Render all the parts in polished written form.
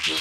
Air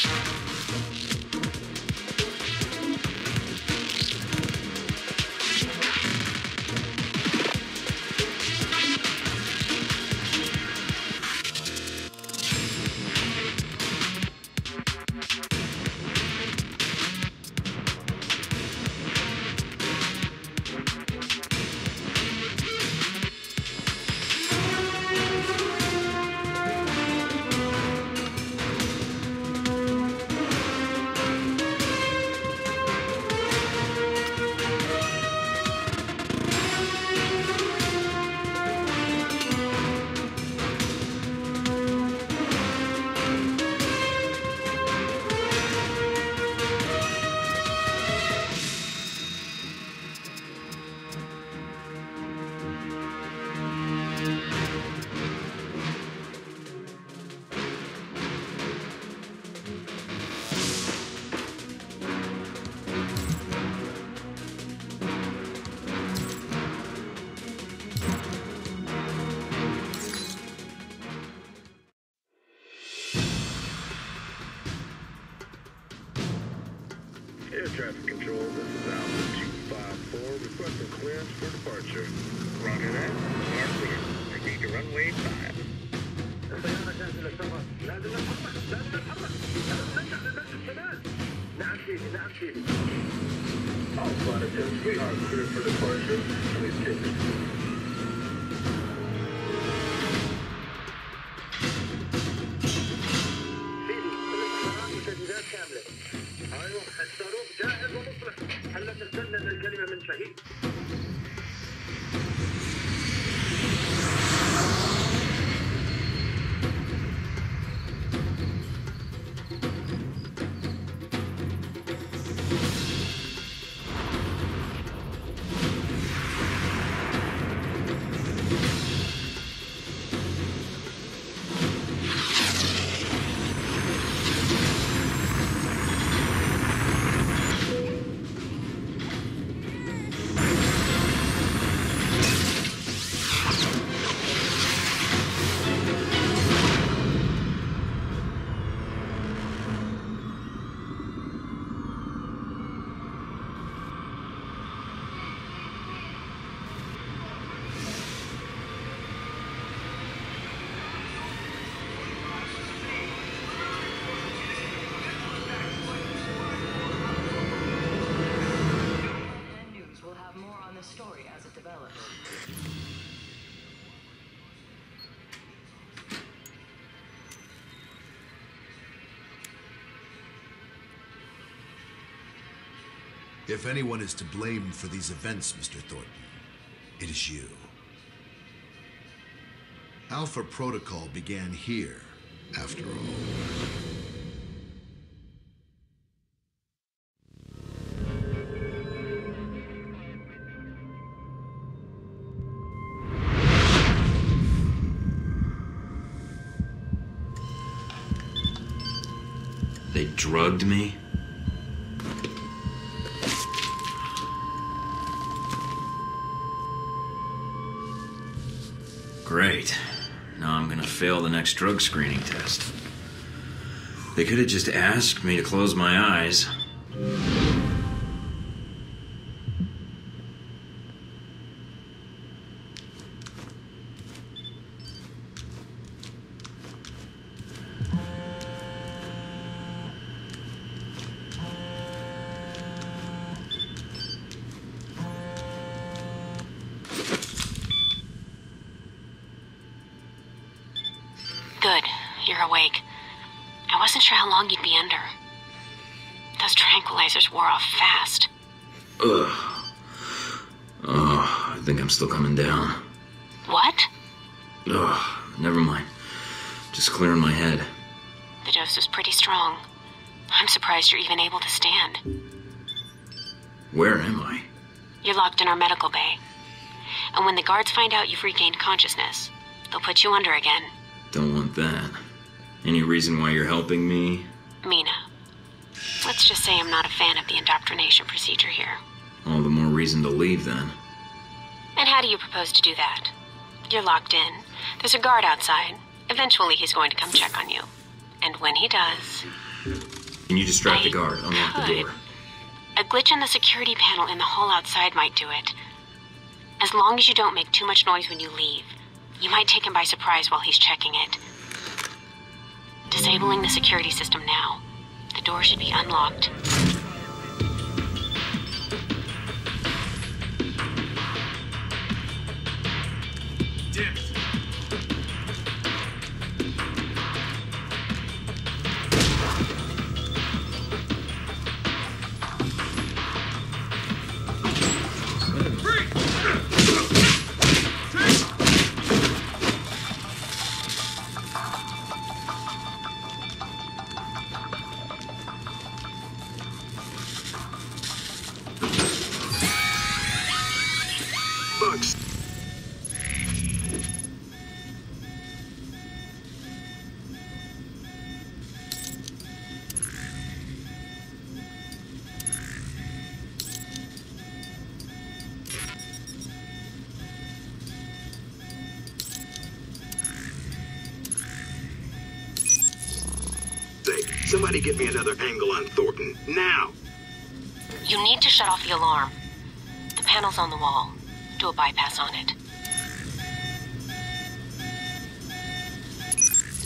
traffic control, this is Alpha 254, requesting clearance for departure. Roger that. Air clear. Proceed to runway 5. الطيارة جاهزة للسفر. لازم نتحرك. لازم نتحرك. نرجع للبلد الشمال. نعم سيدي. نعم سيدي. Alpha 10, we are clear for departure. Please take it. سيدي، الإحرارات وتجهيزات كاملة. أيوة، الصاروخ جاهز ومصلح. هلا تستنى الكلمة من شهيد. If anyone is to blame for these events, Mr. Thornton, it is you. Alpha Protocol began here, after all. They drugged me? Great. Now I'm gonna fail the next drug screening test. They could have just asked me to close my eyes. Good. You're awake. I wasn't sure how long you'd be under. Those tranquilizers wore off fast. Ugh. Oh, I think I'm still coming down. What? Ugh, never mind. Just clearing my head. The dose was pretty strong. I'm surprised you're even able to stand. Where am I? You're locked in our medical bay. And when the guards find out you've regained consciousness, they'll put you under again. Don't want that. Any reason why you're helping me? Mina. Let's just say I'm not a fan of the indoctrination procedure here. All the more reason to leave, then. And how do you propose to do that? You're locked in. There's a guard outside. Eventually he's going to come check on you. And when he does... Can you distract the guard? Unlock the door. A glitch in the security panel in the hall outside might do it. As long as you don't make too much noise when you leave, you might take him by surprise while he's checking it. Disabling the security system now. The door should be unlocked. Somebody get me another angle on Thornton, now! You need to shut off the alarm. The panel's on the wall. Do a bypass on it.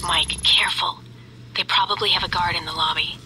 Mike, careful. They probably have a guard in the lobby.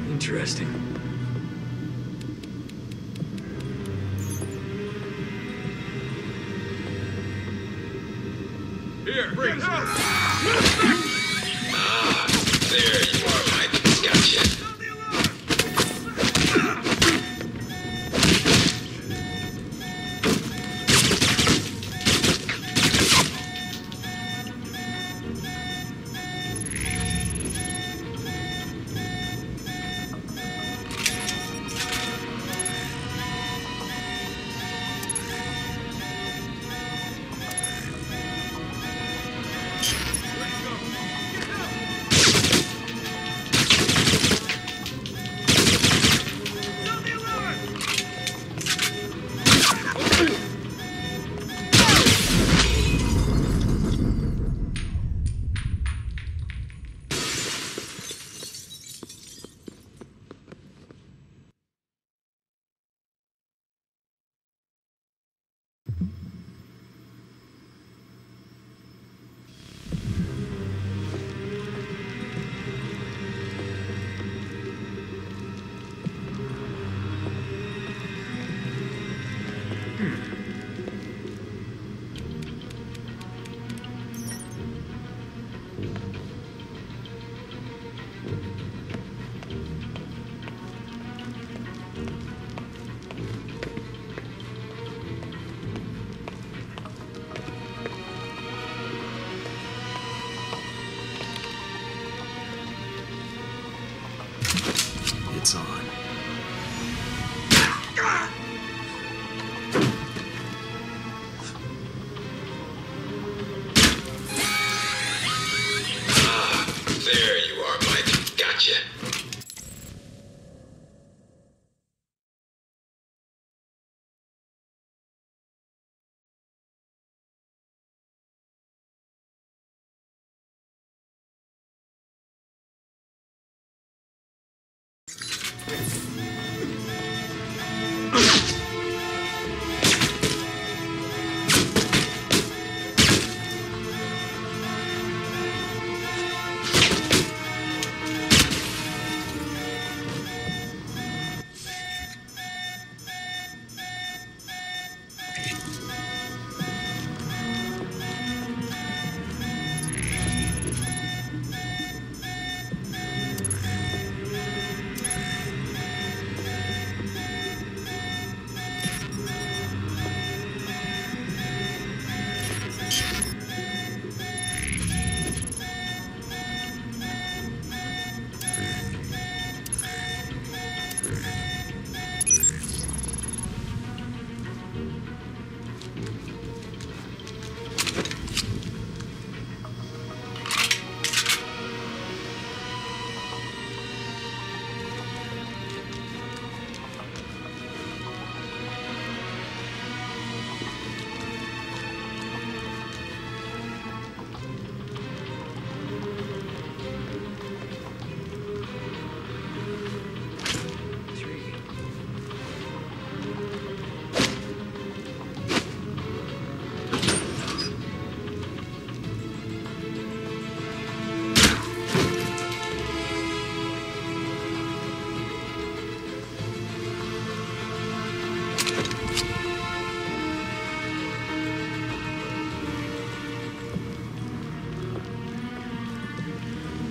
Interesting. Here, bring there you are, Mike. Gotcha.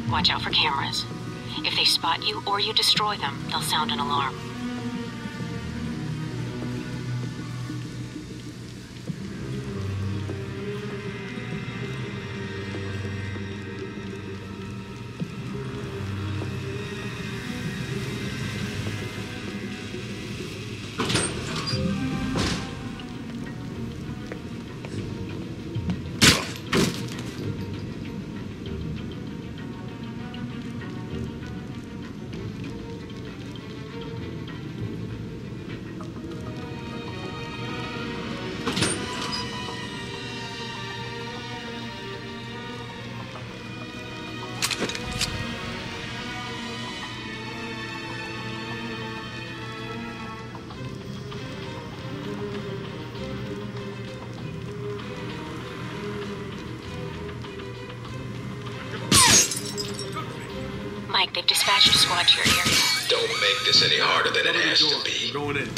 Watch out for cameras. If they spot you or you destroy them, they'll sound an alarm. Mike, they've dispatched a squad to your area. Don't make this any harder than it has to be. Going in.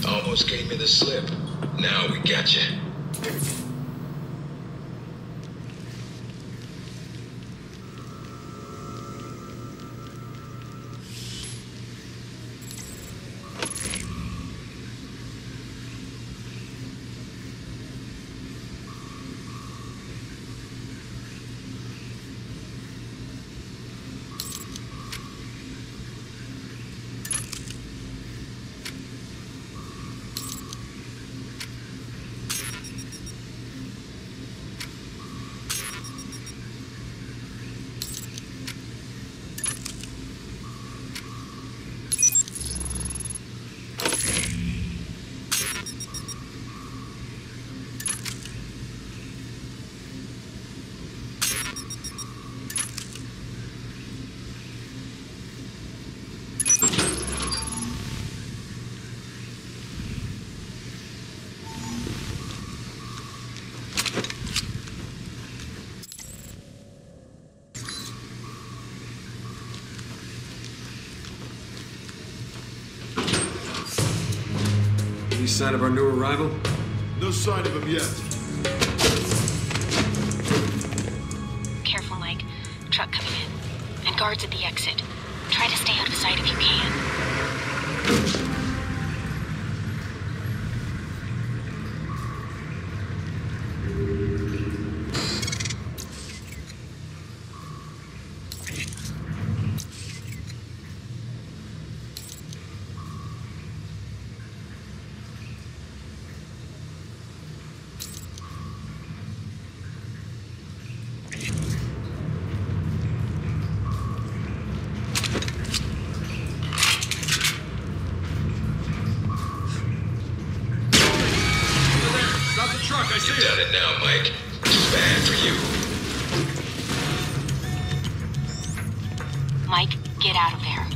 Almost gave me the slip. Now we got you. Any sign of our new arrival? No sign of him yet. Careful, Mike. Truck coming in. And guards at the exit. Try to stay out of sight if you can. You've done it now, Mike. Too bad for you. Mike, get out of there.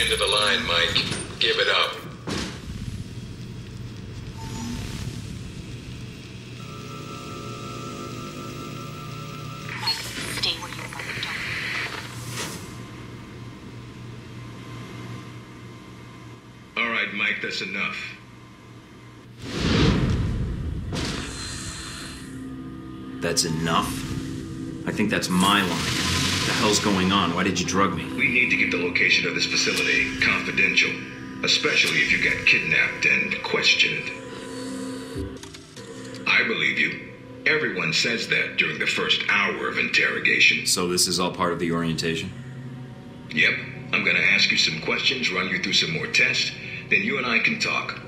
End of the line, Mike. Give it up. Mike, stay where you are. Don't. All right, Mike, that's enough. That's enough? I think that's my line. What the hell's going on? Why did you drug me? We need to get the location of this facility confidential, especially if you got kidnapped and questioned. I believe you. Everyone says that during the first hour of interrogation. So this is all part of the orientation? Yep. I'm gonna ask you some questions, run you through some more tests, then you and I can talk.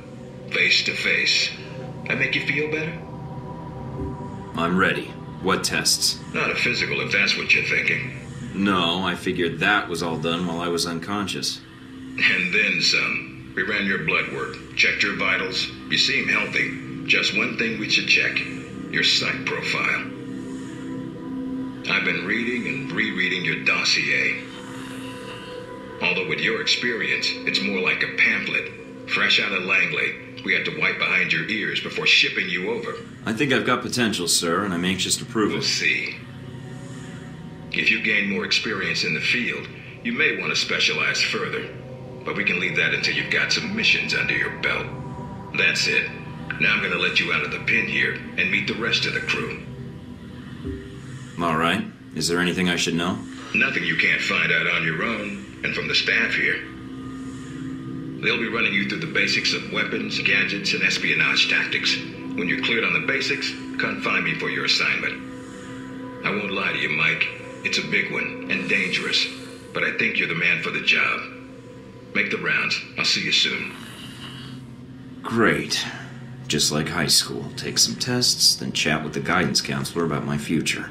Face to face. That make you feel better? I'm ready. What tests? Not a physical, if that's what you're thinking. No, I figured that was all done while I was unconscious. And then some. We ran your blood work, checked your vitals. You seem healthy. Just one thing we should check. Your psych profile. I've been reading and rereading your dossier. Although with your experience, it's more like a pamphlet. Fresh out of Langley. We had to wipe behind your ears before shipping you over. I think I've got potential, sir, and I'm anxious to prove We'll it. see. If you gain more experience in the field, you may want to specialize further. But we can leave that until you've got some missions under your belt. That's it. Now I'm going to let you out of the pen here and meet the rest of the crew. All right. Is there anything I should know? Nothing you can't find out on your own, and from the staff here. They'll be running you through the basics of weapons, gadgets, and espionage tactics. When you're cleared on the basics, come find me for your assignment. I won't lie to you, Mike. It's a big one, and dangerous. But I think you're the man for the job. Make the rounds. I'll see you soon. Great. Just like high school. Take some tests, then chat with the guidance counselor about my future.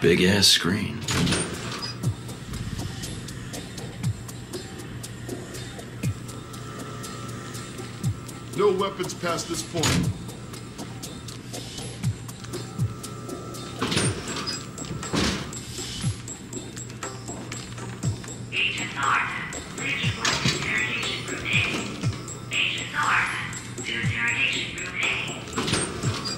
Big ass screen. No weapons past this point. Agent North, please report to interrogation room A. Agent North, to interrogation room A.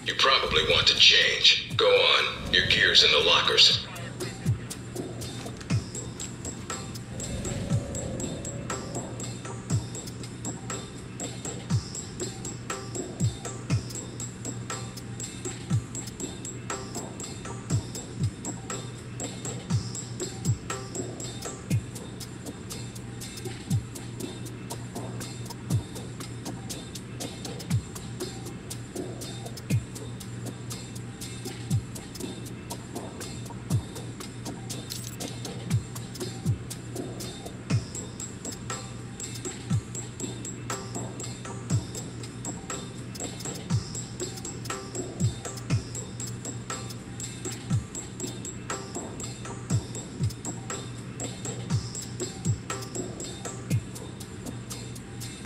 You probably want to change. Go on. Your gear's in the lockers.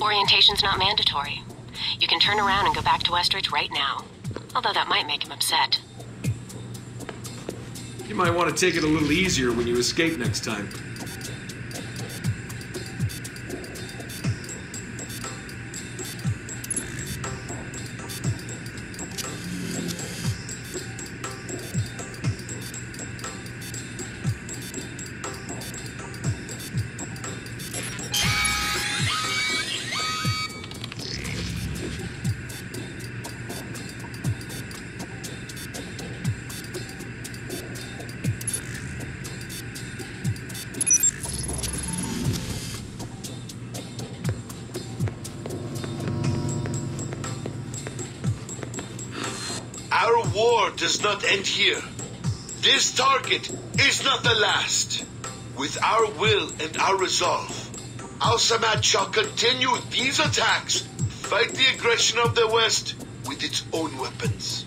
Orientation's not mandatory. You can turn around and go back to Westridge right now. Although that might make him upset. You might want to take it a little easier when you escape next time. Our war does not end here. This target is not the last. With our will and our resolve, Al-Samad shall continue these attacks, fight the aggression of the West with its own weapons.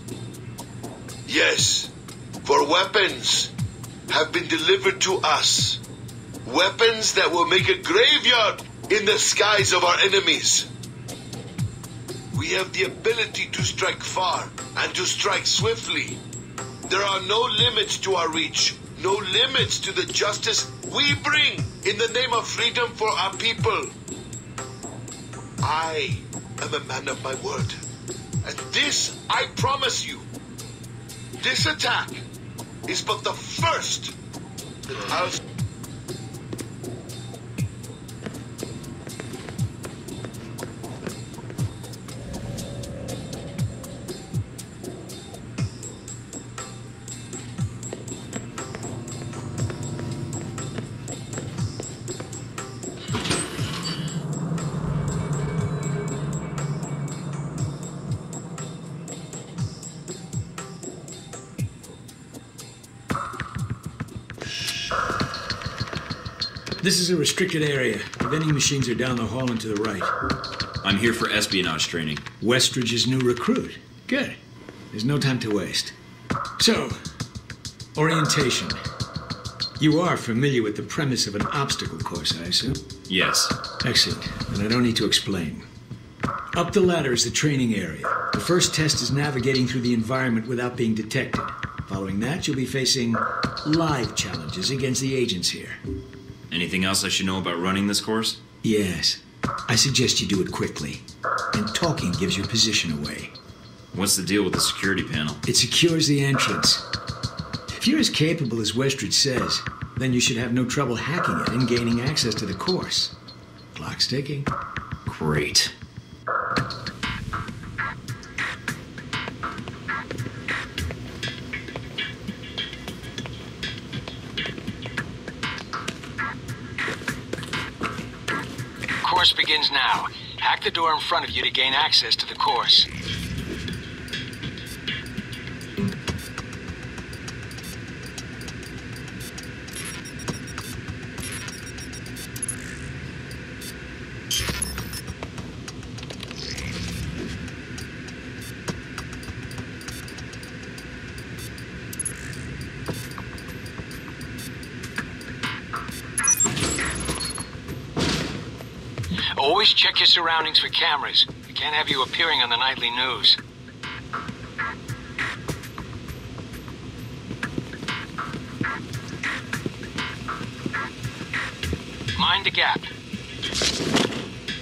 Yes, for weapons have been delivered to us. Weapons that will make a graveyard in the skies of our enemies. We have the ability to strike far and to strike swiftly. There are no limits to our reach, no limits to the justice we bring in the name of freedom for our people. I am a man of my word. And this I promise you. This attack is but the first that I'll... This is a restricted area. The vending machines are down the hall and to the right. I'm here for espionage training. Westridge's new recruit. Good. There's no time to waste. So, orientation. You are familiar with the premise of an obstacle course, I assume? Yes. Excellent. Then I don't need to explain. Up the ladder is the training area. The first test is navigating through the environment without being detected. Following that, you'll be facing live challenges against the agents here. Anything else I should know about running this course? Yes. I suggest you do it quickly. And talking gives your position away. What's the deal with the security panel? It secures the entrance. If you're as capable as Westridge says, then you should have no trouble hacking it and gaining access to the course. Clock's ticking. Great. Course begins now. Hack the door in front of you to gain access to the course. Always check your surroundings for cameras. We can't have you appearing on the nightly news. Mind the gap.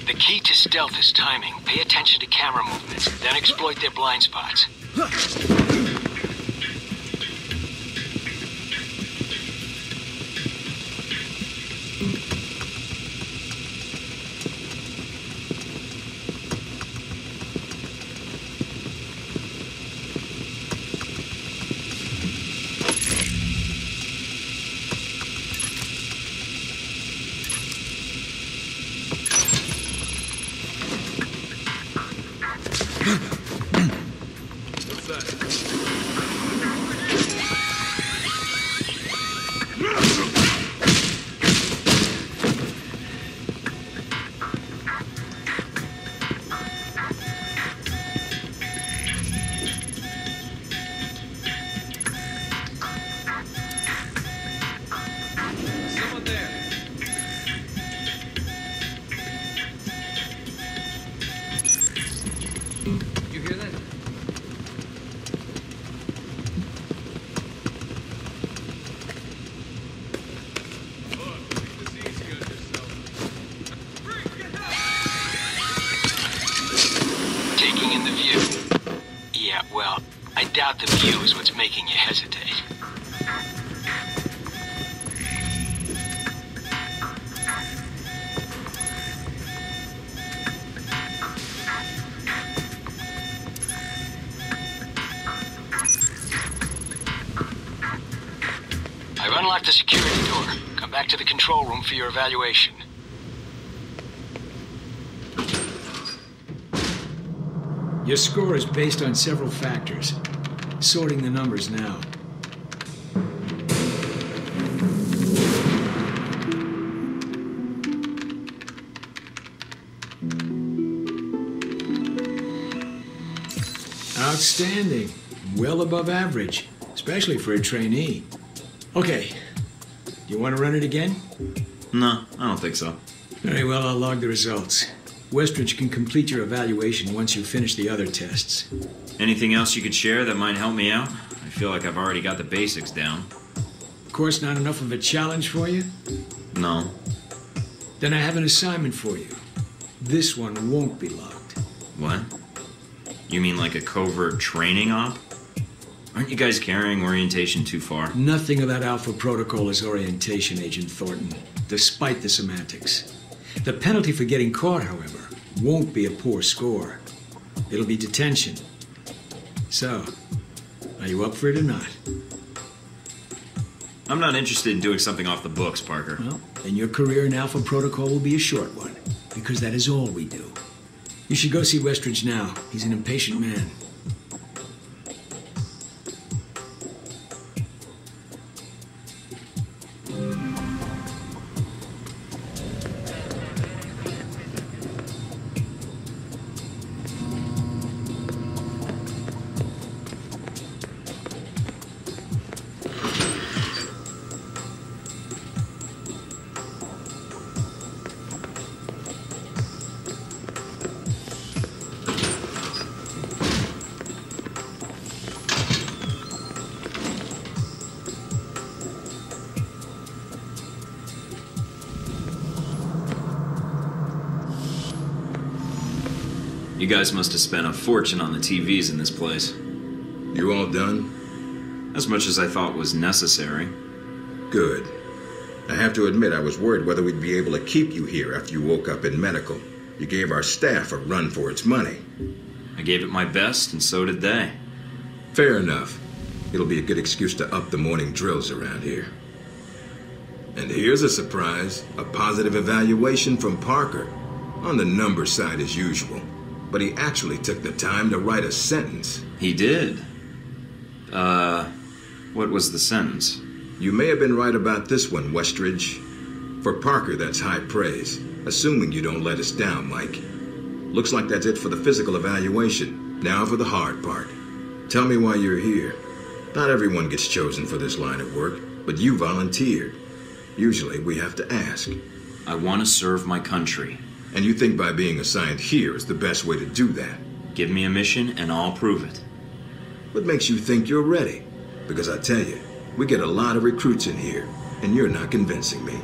The key to stealth is timing. Pay attention to camera movements, then exploit their blind spots. Yeah, well, I doubt the view is what's making you hesitate. I've unlocked the security door. Come back to the control room for your evaluation. Your score is based on several factors. Sorting the numbers now. Outstanding. Well above average, especially for a trainee. Okay. Do you want to run it again? No, I don't think so. Very well, I'll log the results. Westridge can complete your evaluation once you finish the other tests. Anything else you could share that might help me out? I feel like I've already got the basics down. Of course, not enough of a challenge for you? No. Then I have an assignment for you. This one won't be logged. What? You mean like a covert training op? Aren't you guys carrying orientation too far? Nothing about Alpha Protocol is orientation, Agent Thornton, despite the semantics. The penalty for getting caught, however, won't be a poor score. It'll be detention. So, are you up for it or not? I'm not interested in doing something off the books, Parker. Well, then your career in Alpha Protocol will be a short one, because that is all we do. You should go see Westridge now. He's an impatient man. You guys must have spent a fortune on the TVs in this place. You all done? As much as I thought was necessary. Good. I have to admit I was worried whether we'd be able to keep you here after you woke up in medical. You gave our staff a run for its money. I gave it my best, and so did they. Fair enough. It'll be a good excuse to up the morning drills around here. And here's a surprise. A positive evaluation from Parker. On the number side as usual. But he actually took the time to write a sentence. He did? What was the sentence? You may have been right about this one, Westridge. For Parker, that's high praise. Assuming you don't let us down, Mike. Looks like that's it for the physical evaluation. Now for the hard part. Tell me why you're here. Not everyone gets chosen for this line of work, but you volunteered. Usually we have to ask. I want to serve my country. And you think by being assigned here is the best way to do that? Give me a mission and I'll prove it. What makes you think you're ready? Because I tell you, we get a lot of recruits in here, and you're not convincing me.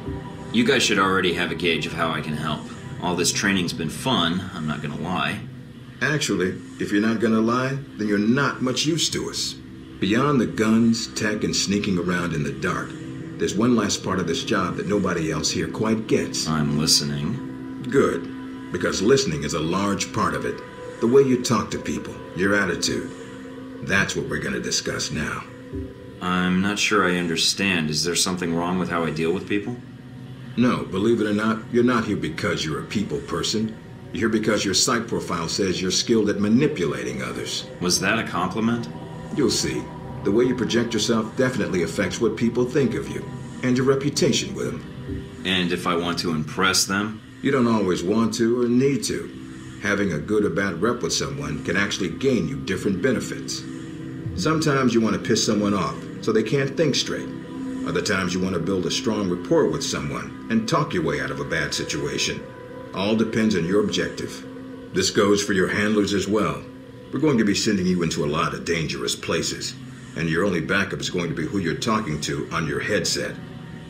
You guys should already have a gauge of how I can help. All this training's been fun, I'm not gonna lie. Actually, if you're not gonna lie, then you're not much use to us. Beyond the guns, tech, and sneaking around in the dark, there's one last part of this job that nobody else here quite gets. I'm listening. Good, because listening is a large part of it. The way you talk to people, your attitude. That's what we're gonna discuss now. I'm not sure I understand. Is there something wrong with how I deal with people? No, believe it or not, you're not here because you're a people person. You're here because your psych profile says you're skilled at manipulating others. Was that a compliment? You'll see. The way you project yourself definitely affects what people think of you, and your reputation with them. And if I want to impress them? You don't always want to or need to. Having a good or bad rep with someone can actually gain you different benefits. Sometimes you want to piss someone off so they can't think straight. Other times you want to build a strong rapport with someone and talk your way out of a bad situation. All depends on your objective. This goes for your handlers as well. We're going to be sending you into a lot of dangerous places, and your only backup is going to be who you're talking to on your headset.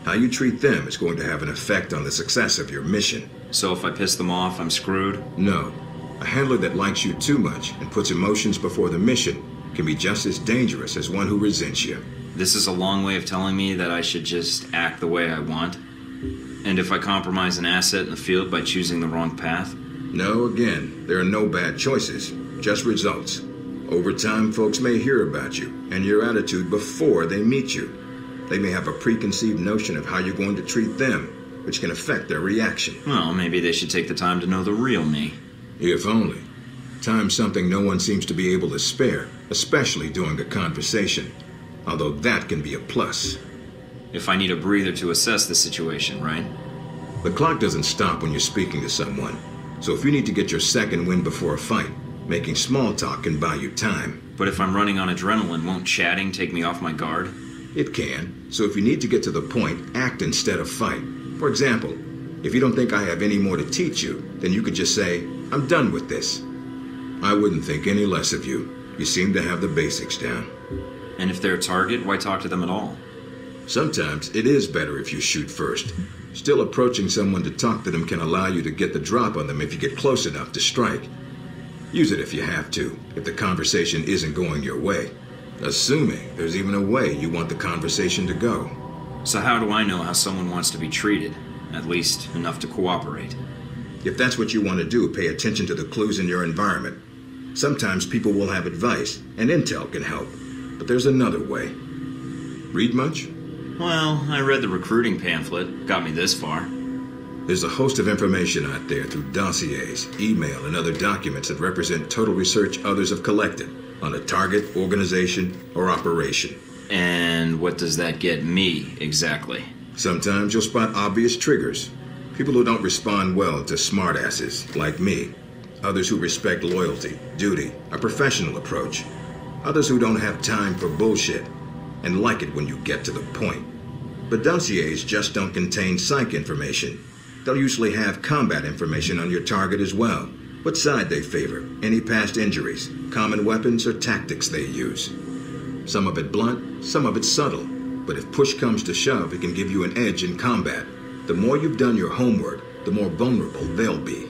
How you treat them is going to have an effect on the success of your mission. So if I piss them off, I'm screwed? No. A handler that likes you too much and puts emotions before the mission can be just as dangerous as one who resents you. This is a long way of telling me that I should just act the way I want? And if I compromise an asset in the field by choosing the wrong path? No, again, there are no bad choices, just results. Over time, folks may hear about you and your attitude before they meet you. They may have a preconceived notion of how you're going to treat them, which can affect their reaction. Well, maybe they should take the time to know the real me. If only. Time's something no one seems to be able to spare, especially during a conversation. Although that can be a plus. If I need a breather to assess the situation, right? The clock doesn't stop when you're speaking to someone. So if you need to get your second win before a fight, making small talk can buy you time. But if I'm running on adrenaline, won't chatting take me off my guard? It can. So if you need to get to the point, act instead of fight. For example, if you don't think I have any more to teach you, then you could just say, I'm done with this. I wouldn't think any less of you. You seem to have the basics down. And if they're a target, why talk to them at all? Sometimes it is better if you shoot first. Still, approaching someone to talk to them can allow you to get the drop on them if you get close enough to strike. Use it if you have to, if the conversation isn't going your way. Assuming there's even a way you want the conversation to go. So how do I know how someone wants to be treated? At least enough to cooperate. If that's what you want to do, pay attention to the clues in your environment. Sometimes people will have advice, and intel can help. But there's another way. Read much? Well, I read the recruiting pamphlet. Got me this far. There's a host of information out there through dossiers, email, and other documents that represent total research others have collected on a target, organization, or operation. And what does that get me, exactly? Sometimes you'll spot obvious triggers. People who don't respond well to smartasses, like me. Others who respect loyalty, duty, a professional approach. Others who don't have time for bullshit, and like it when you get to the point. But dossiers just don't contain psych information. They'll usually have combat information on your target as well. What side they favor, any past injuries, common weapons or tactics they use. Some of it blunt, some of it subtle. But if push comes to shove, it can give you an edge in combat. The more you've done your homework, the more vulnerable they'll be.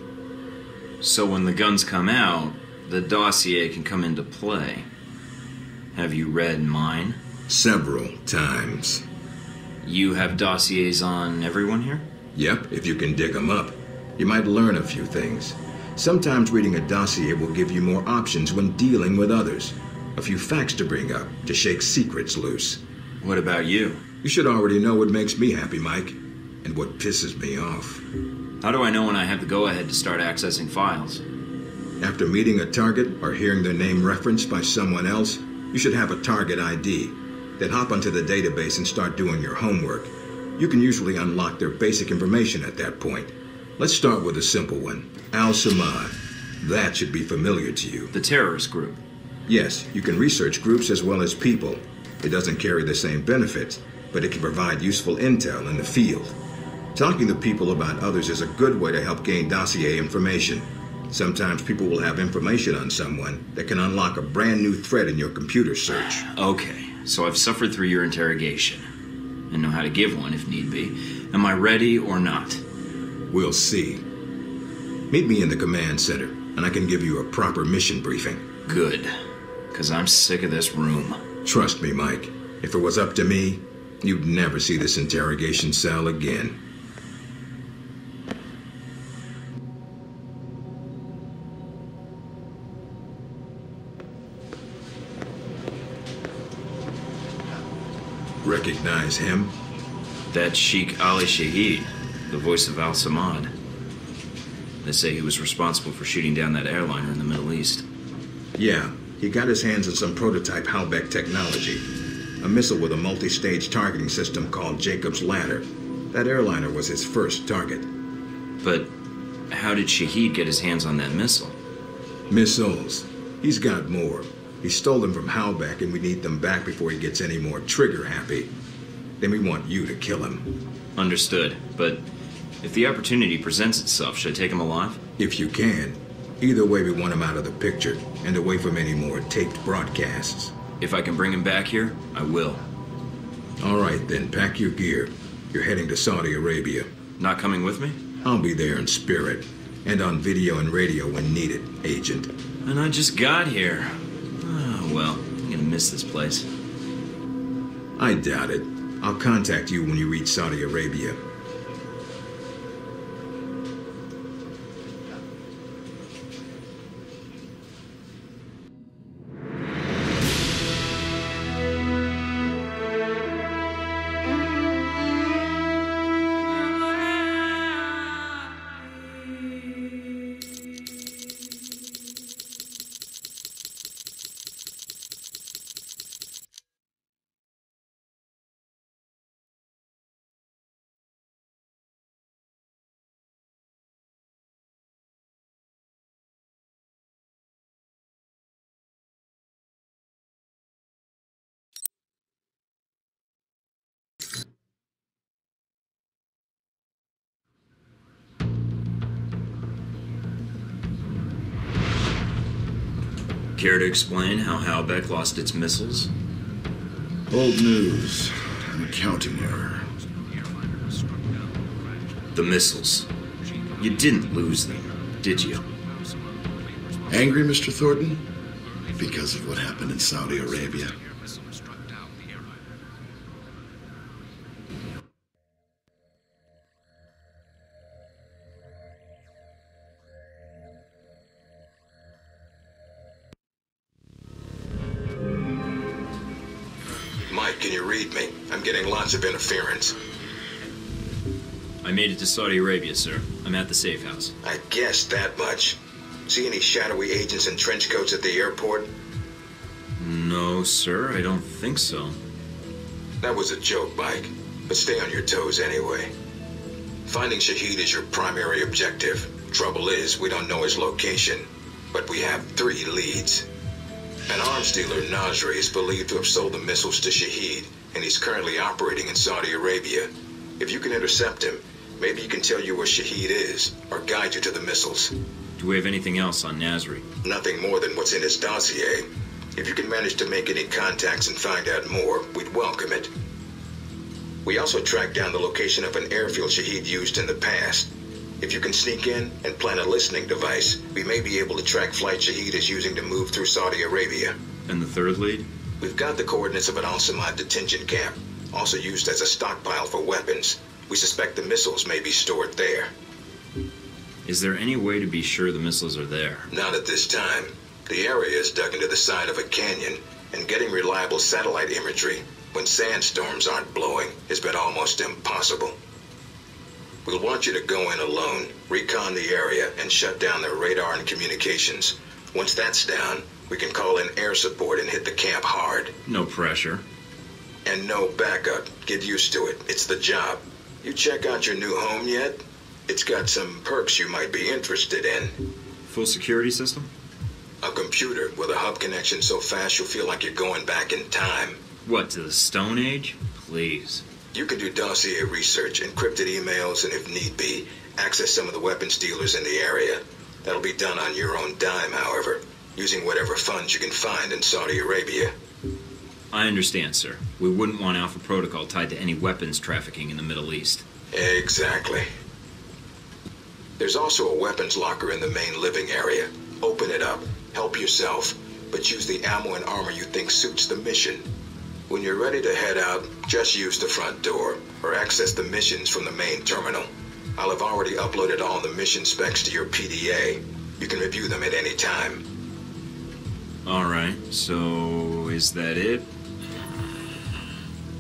So when the guns come out, the dossier can come into play. Have you read mine? Several times. You have dossiers on everyone here? Yep, if you can dig them up. You might learn a few things. Sometimes reading a dossier will give you more options when dealing with others. A few facts to bring up, to shake secrets loose. What about you? You should already know what makes me happy, Mike. And what pisses me off. How do I know when I have the go-ahead to start accessing files? After meeting a target or hearing their name referenced by someone else, you should have a target ID. Then hop onto the database and start doing your homework. You can usually unlock their basic information at that point. Let's start with a simple one. Al-Samad. That should be familiar to you. The terrorist group? Yes, you can research groups as well as people. It doesn't carry the same benefits, but it can provide useful intel in the field. Talking to people about others is a good way to help gain dossier information. Sometimes people will have information on someone that can unlock a brand new thread in your computer search. Okay, so I've suffered through your interrogation and know how to give one if need be. Am I ready or not? We'll see. Meet me in the command center, and I can give you a proper mission briefing. Good, because I'm sick of this room. Trust me, Mike. If it was up to me, you'd never see this interrogation cell again. Recognize him? That's Sheikh Ali Shahid, the voice of Al-Samad. They say he was responsible for shooting down that airliner in the Middle East. Yeah, he got his hands on some prototype Halbeck technology. A missile with a multi-stage targeting system called Jacob's Ladder. That airliner was his first target. But how did Shahid get his hands on that missile? Missiles. He's got more. He stole them from Halbeck, and we need them back before he gets any more trigger-happy. Then we want you to kill him. Understood, but if the opportunity presents itself, should I take him alive? If you can. Either way, we want him out of the picture, and away from any more taped broadcasts. If I can bring him back here, I will. All right, then, pack your gear. You're heading to Saudi Arabia. Not coming with me? I'll be there in spirit, and on video and radio when needed, Agent. And I just got here. Well, I'm gonna miss this place. I doubt it. I'll contact you when you reach Saudi Arabia. Care to explain how Halbeck lost its missiles? Old news. An accounting error. The missiles. You didn't lose them, did you? Angry, Mr. Thornton? Because of what happened in Saudi Arabia? Mike, can you read me? I'm getting lots of interference. I made it to Saudi Arabia, sir. I'm at the safe house. I guessed that much. See any shadowy agents in trench coats at the airport? No, sir, I don't think so. That was a joke, Mike. But stay on your toes anyway. Finding Shahid is your primary objective. Trouble is, we don't know his location. But we have 3 leads. An arms dealer, Nasri, is believed to have sold the missiles to Shahid, and he's currently operating in Saudi Arabia. If you can intercept him, maybe he can tell you where Shahid is, or guide you to the missiles. Do we have anything else on Nasri? Nothing more than what's in his dossier. If you can manage to make any contacts and find out more, we'd welcome it. We also tracked down the location of an airfield Shahid used in the past. If you can sneak in and plant a listening device, we may be able to track flight Shahid is using to move through Saudi Arabia. And the third lead? We've got the coordinates of an Al-Samad detention camp, also used as a stockpile for weapons. We suspect the missiles may be stored there. Is there any way to be sure the missiles are there? Not at this time. The area is dug into the side of a canyon, and getting reliable satellite imagery when sandstorms aren't blowing has been almost impossible. We'll want you to go in alone, recon the area, and shut down their radar and communications. Once that's down, we can call in air support and hit the camp hard. No pressure. And no backup. Get used to it. It's the job. You check out your new home yet? It's got some perks you might be interested in. Full security system? A computer with a hub connection so fast you'll feel like you're going back in time. What, to the Stone Age? Please. You can do dossier research, encrypted emails, and if need be, access some of the weapons dealers in the area. That'll be done on your own dime, however, using whatever funds you can find in Saudi Arabia. I understand, sir. We wouldn't want Alpha Protocol tied to any weapons trafficking in the Middle East. Exactly. There's also a weapons locker in the main living area. Open it up, help yourself, but use the ammo and armor you think suits the mission. When you're ready to head out, just use the front door, or access the missions from the main terminal. I'll have already uploaded all the mission specs to your PDA. You can review them at any time. Alright, so is that it?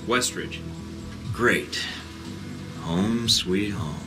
Westridge. Great. Home sweet home.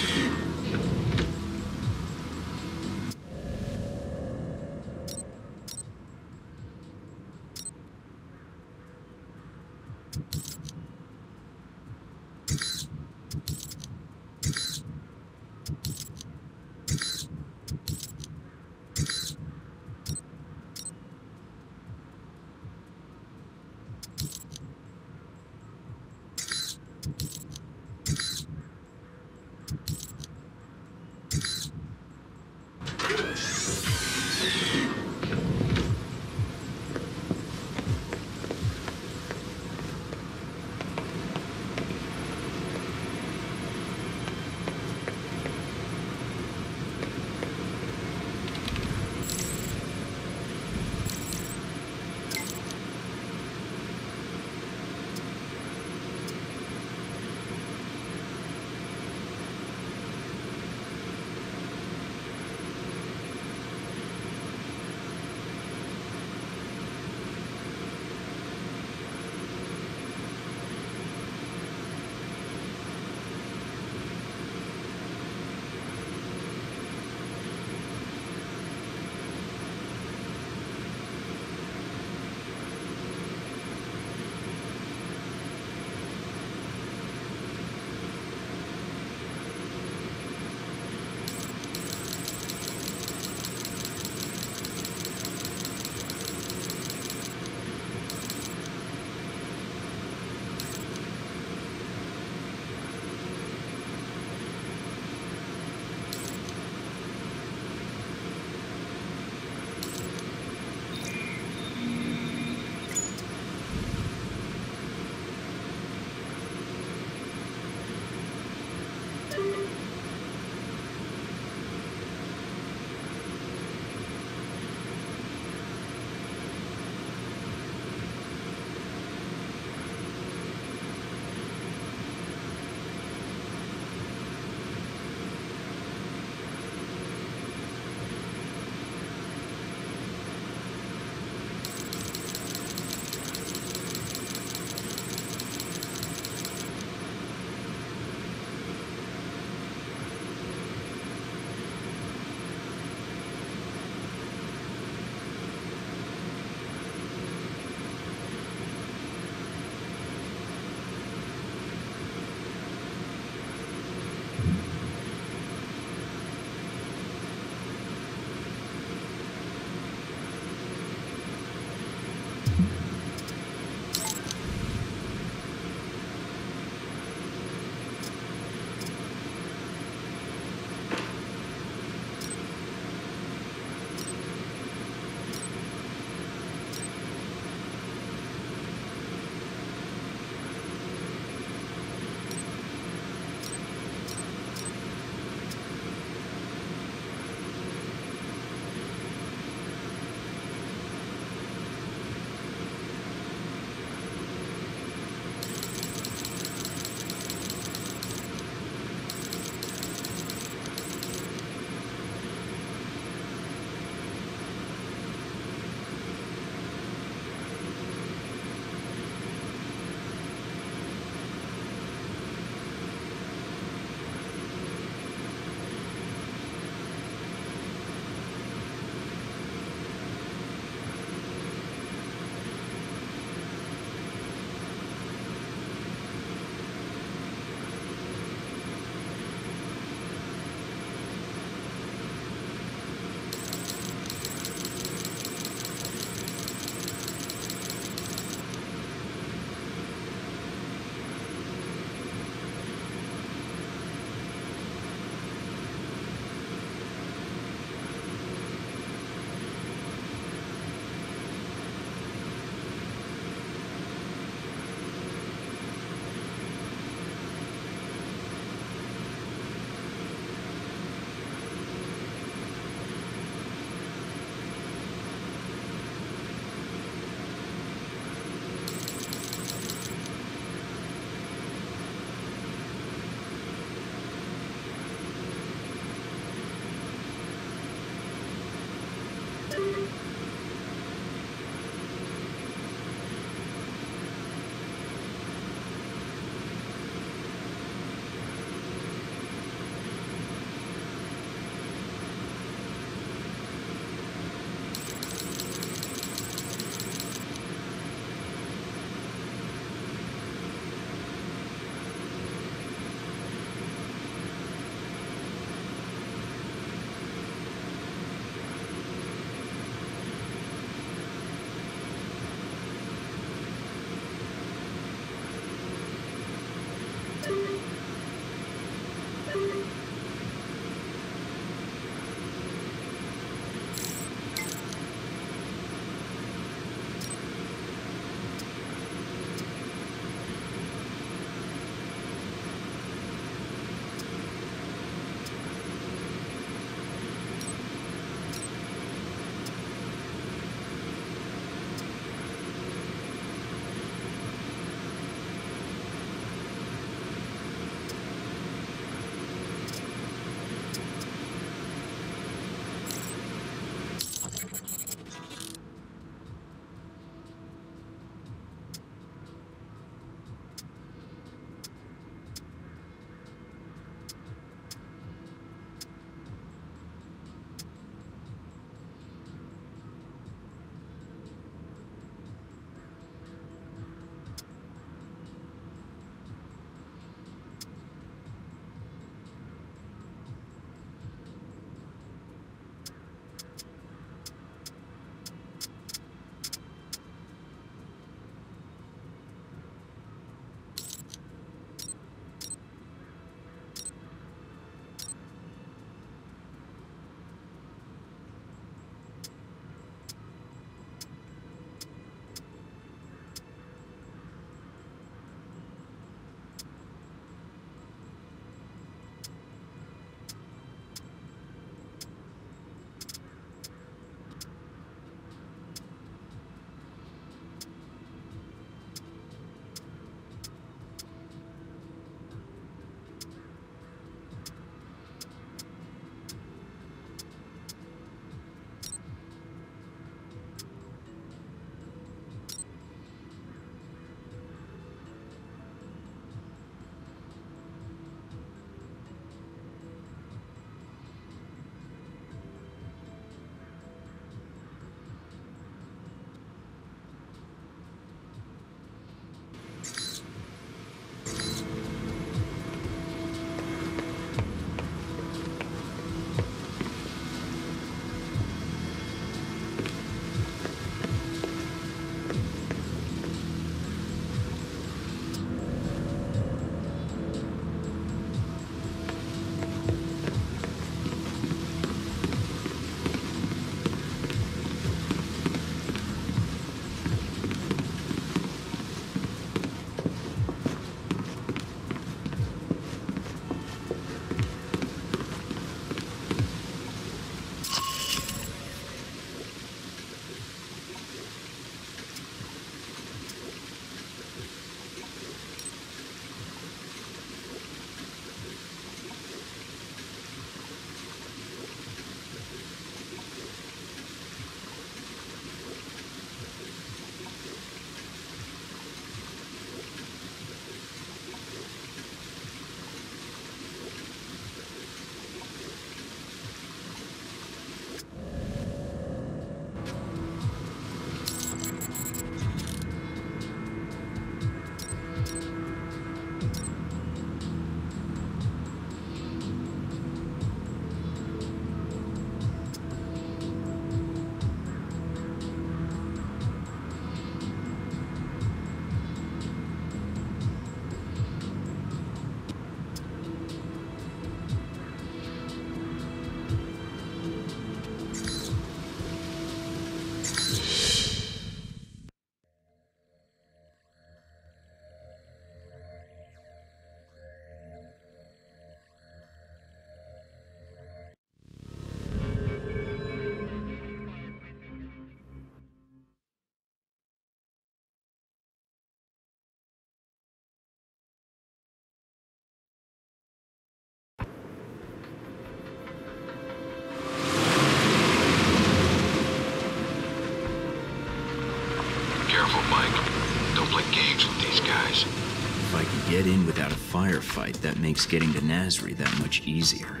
I can get in without a firefight, that makes getting to Nasri that much easier.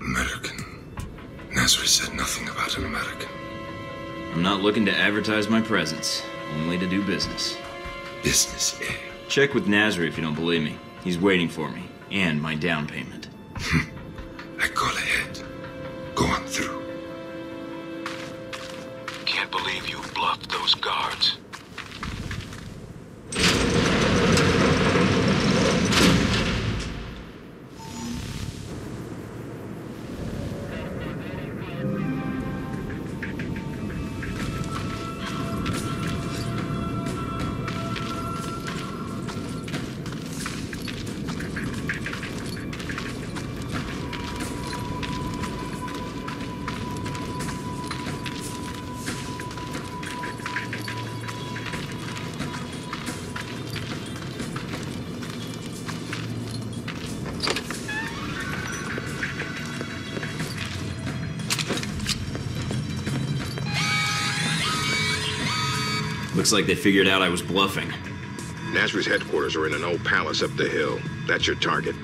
American. Nasri said nothing about an American. I'm not looking to advertise my presence, only to do business. Business, eh? Check with Nasri if you don't believe me. He's waiting for me, and my down payment. I call ahead. Go on through. Can't believe you bluffed those guards. Looks like they figured out I was bluffing. Nasri's headquarters are in an old palace up the hill. That's your target.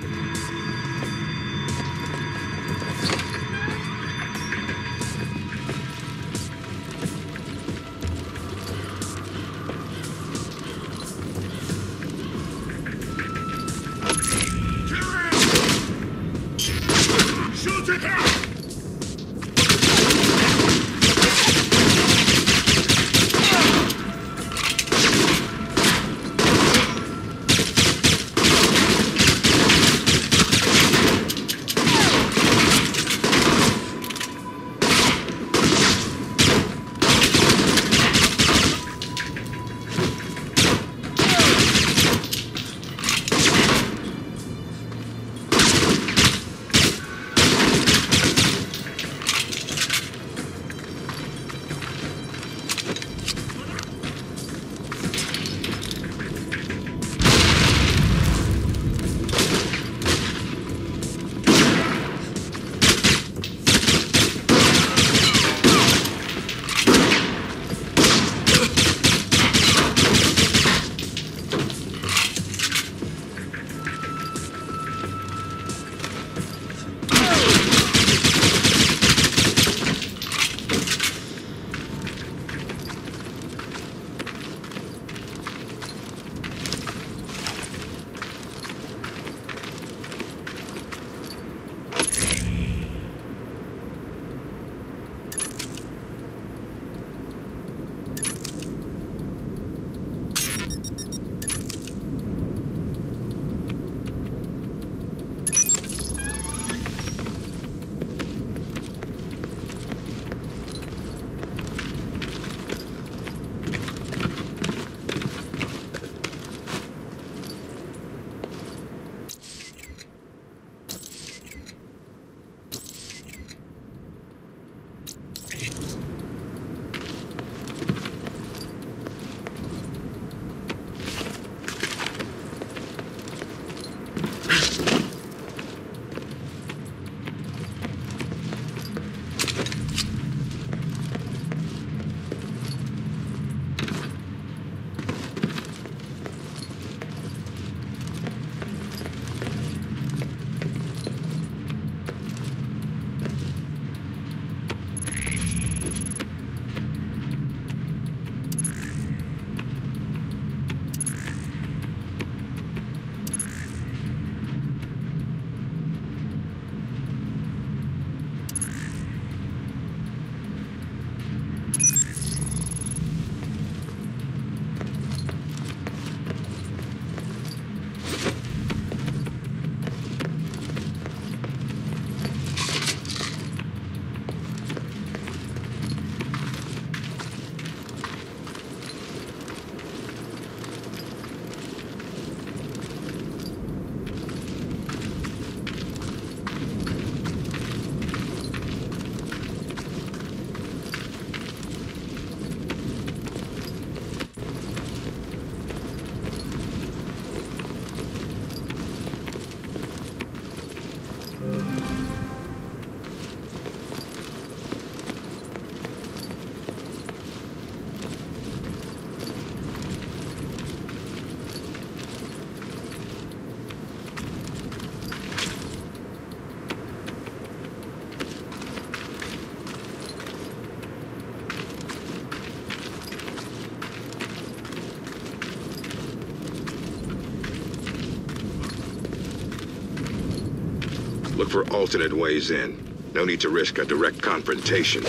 Look for alternate ways in. No need to risk a direct confrontation.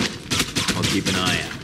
I'll keep an eye out.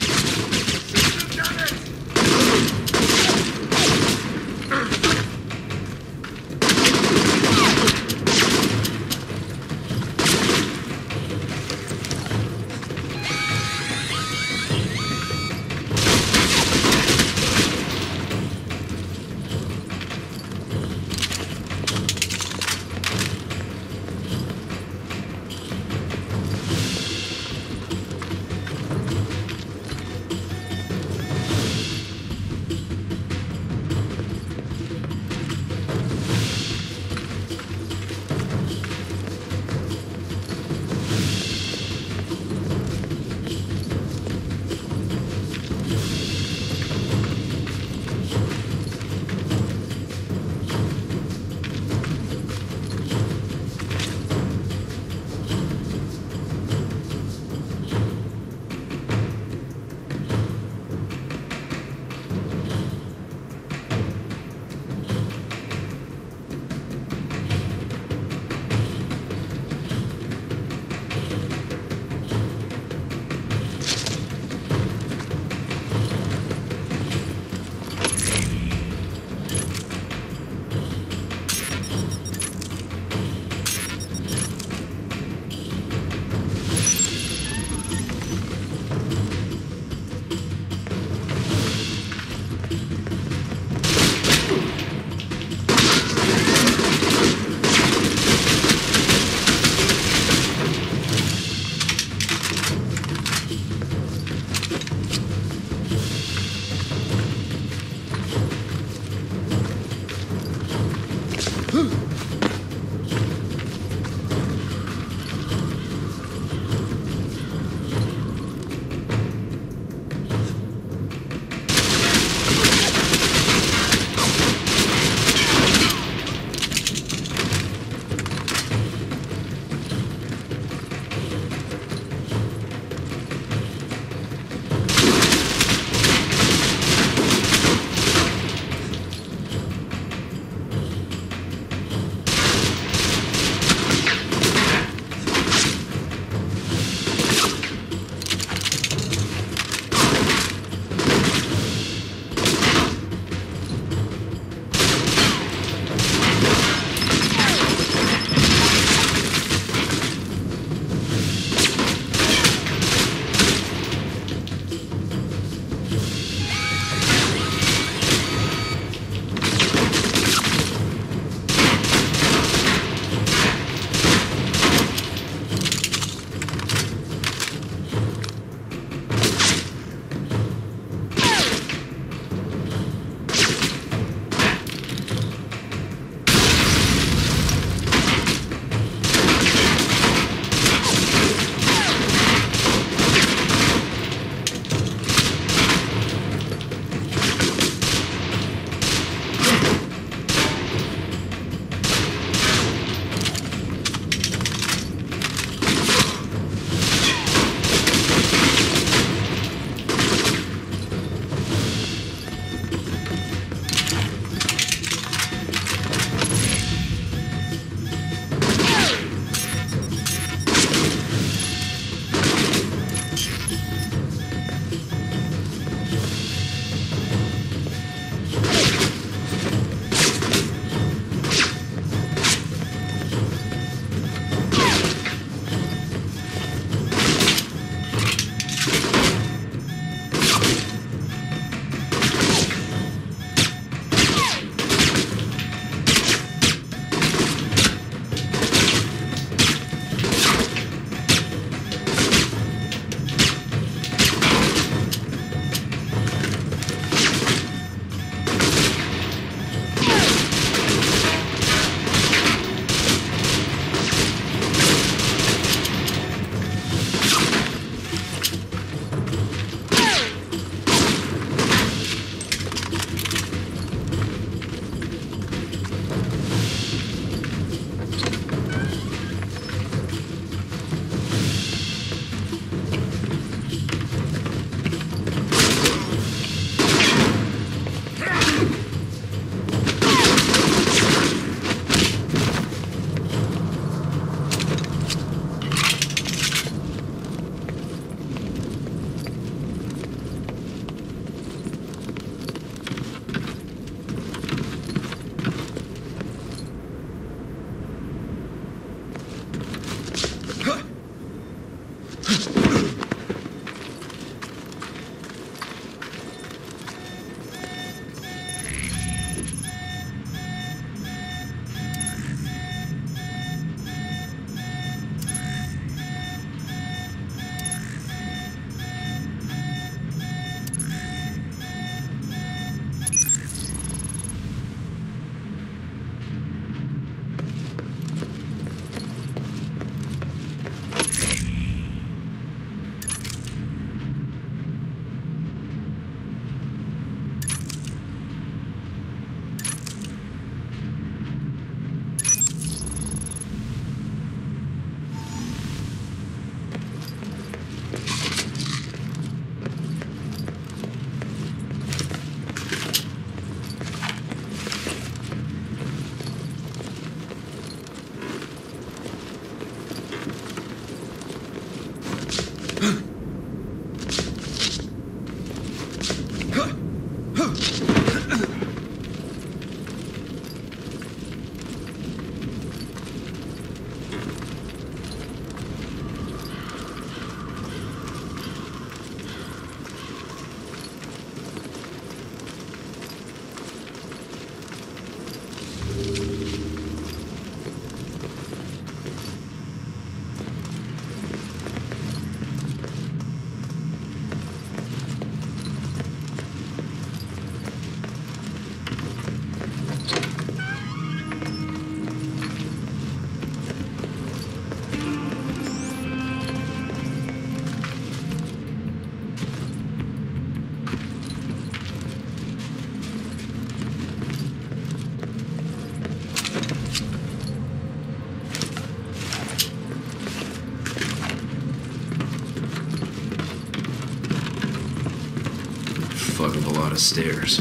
Fuck of a lot of stairs.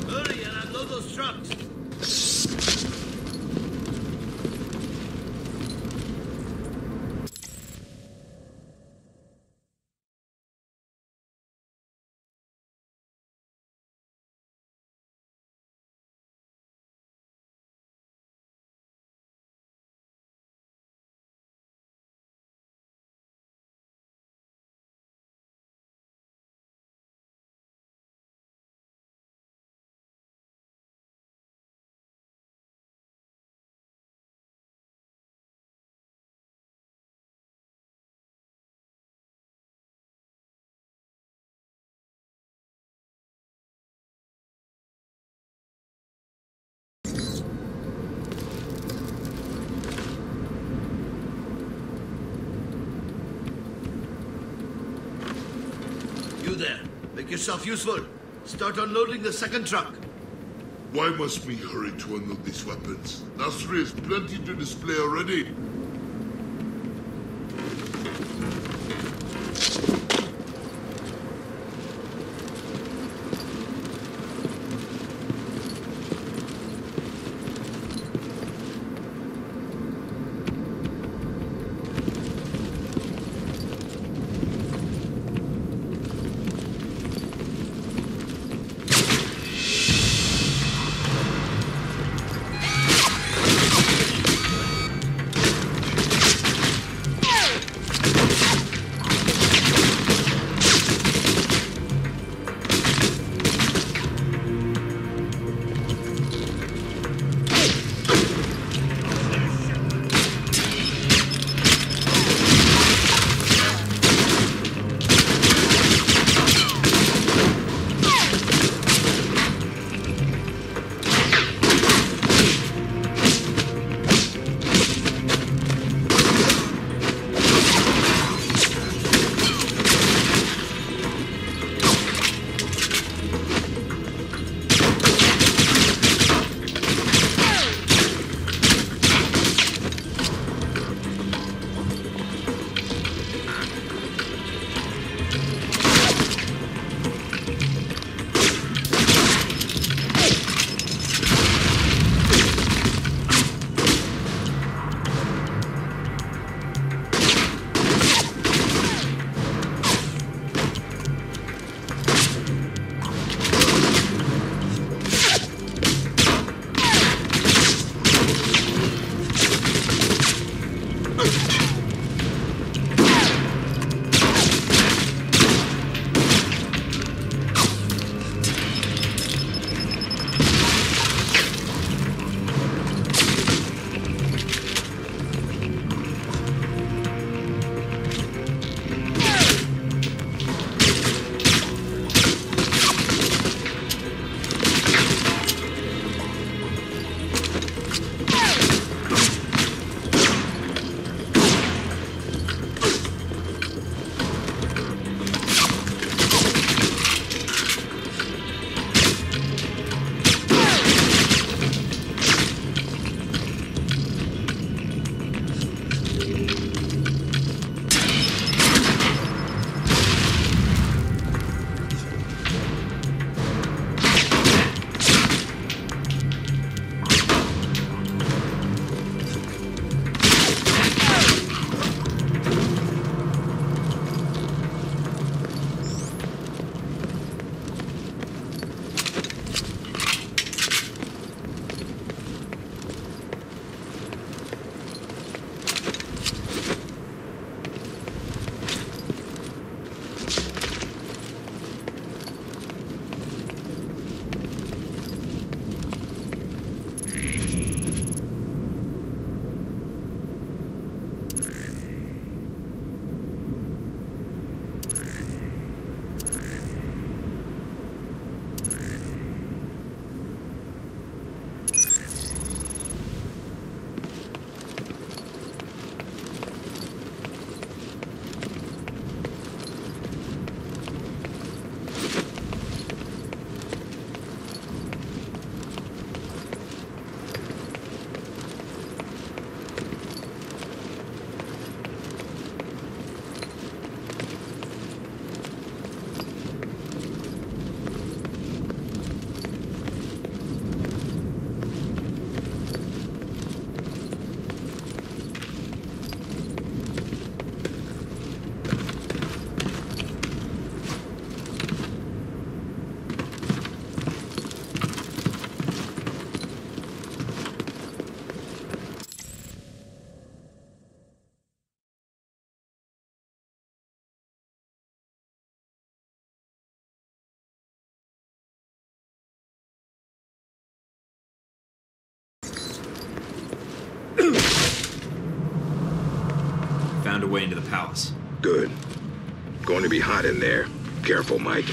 Hurry and unload those trucks. You there. Make yourself useful. Start unloading the second truck. Why must we hurry to unload these weapons? Nasri has plenty to display already. her way into the palace. Good. Going to be hot in there. Careful, Mike.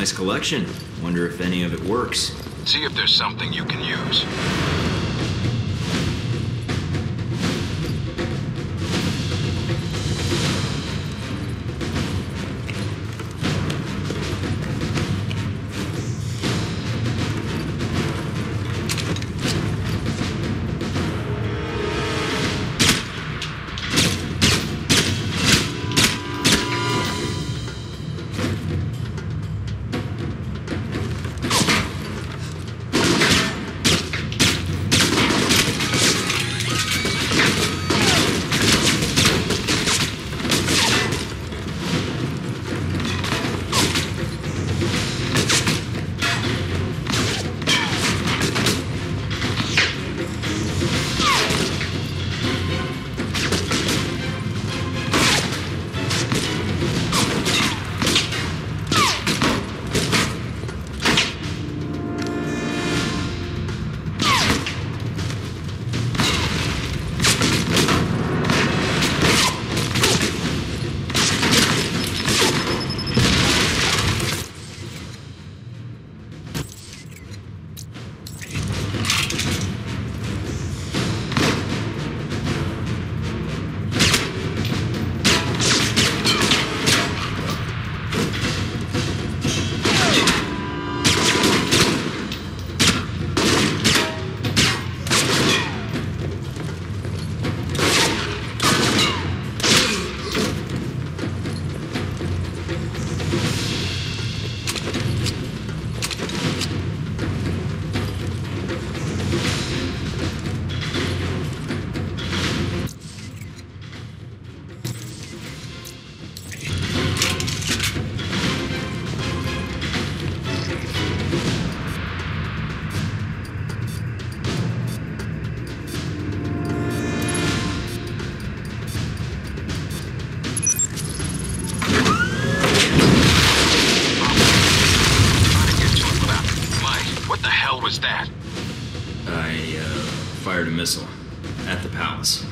Nice collection. Wonder if any of it works. See if there's something you can use. missile at the palace.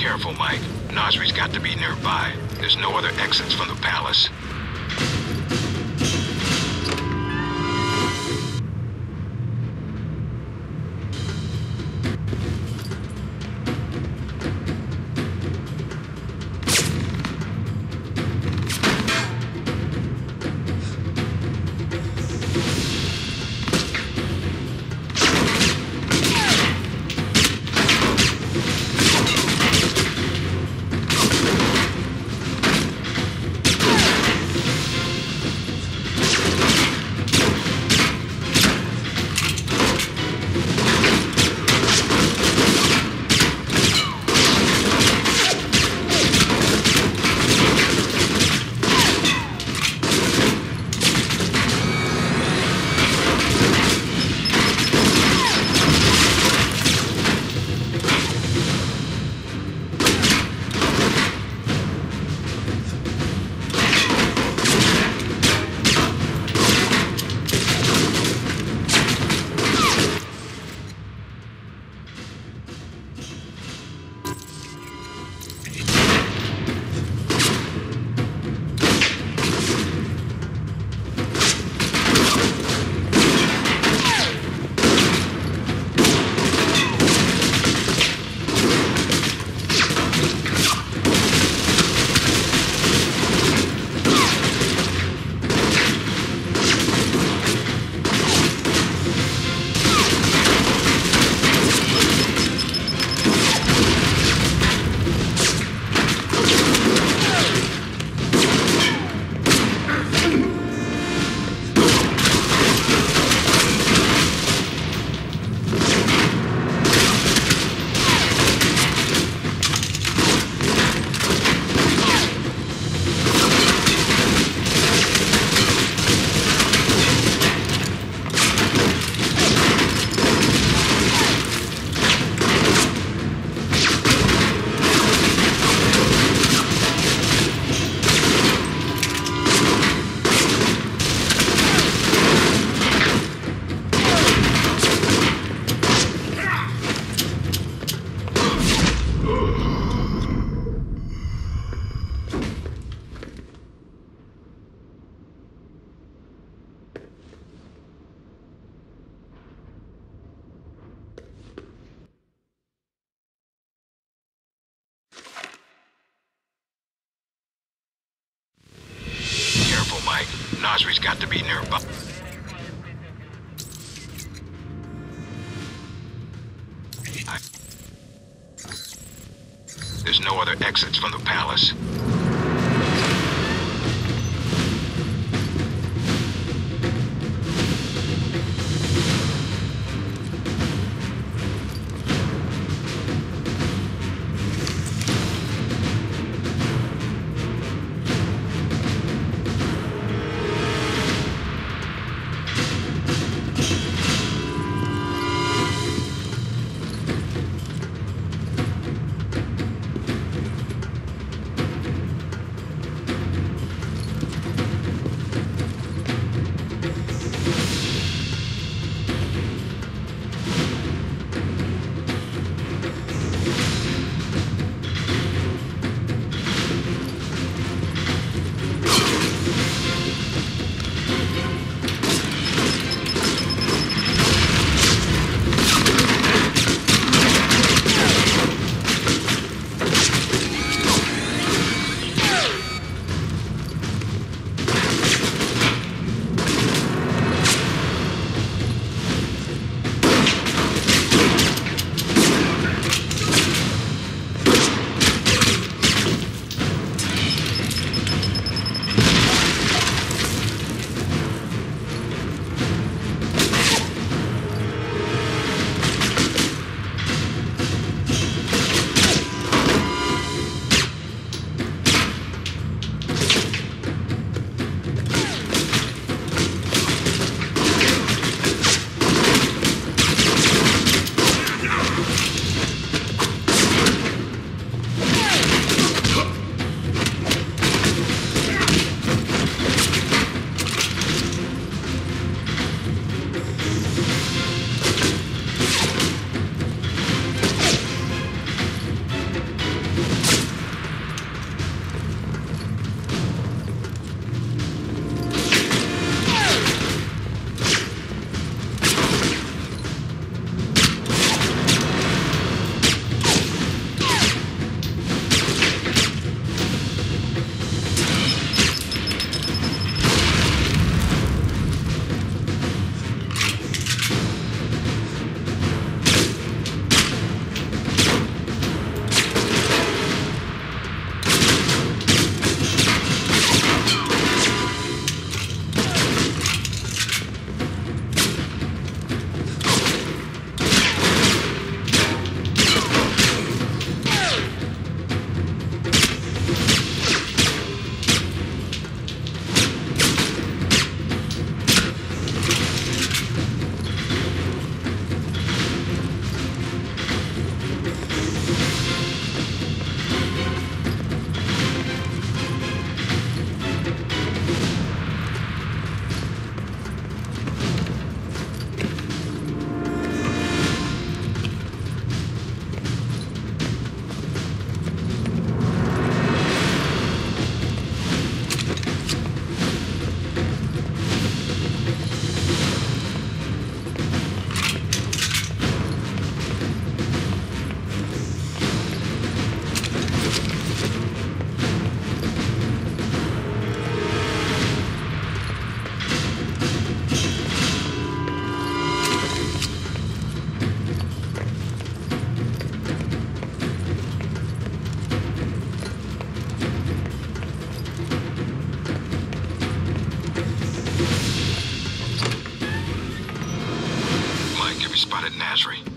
Careful, Mike. Nasri's got to be nearby. There's no other exits from the palace. Nasri's got to be nearby. There's no other exits from the palace.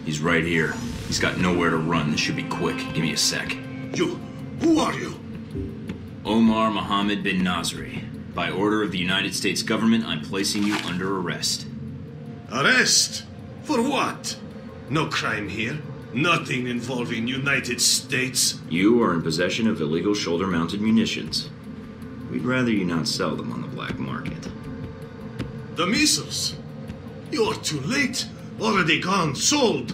He's right here. He's got nowhere to run. This should be quick. Give me a sec. You? Who are you? Omar Mohammed bin Nasri. By order of the United States government, I'm placing you under arrest. Arrest? For what? No crime here. Nothing involving United States. You are in possession of illegal shoulder-mounted munitions. We'd rather you not sell them on the black market. The missiles? You're too late. Already gone. Sold.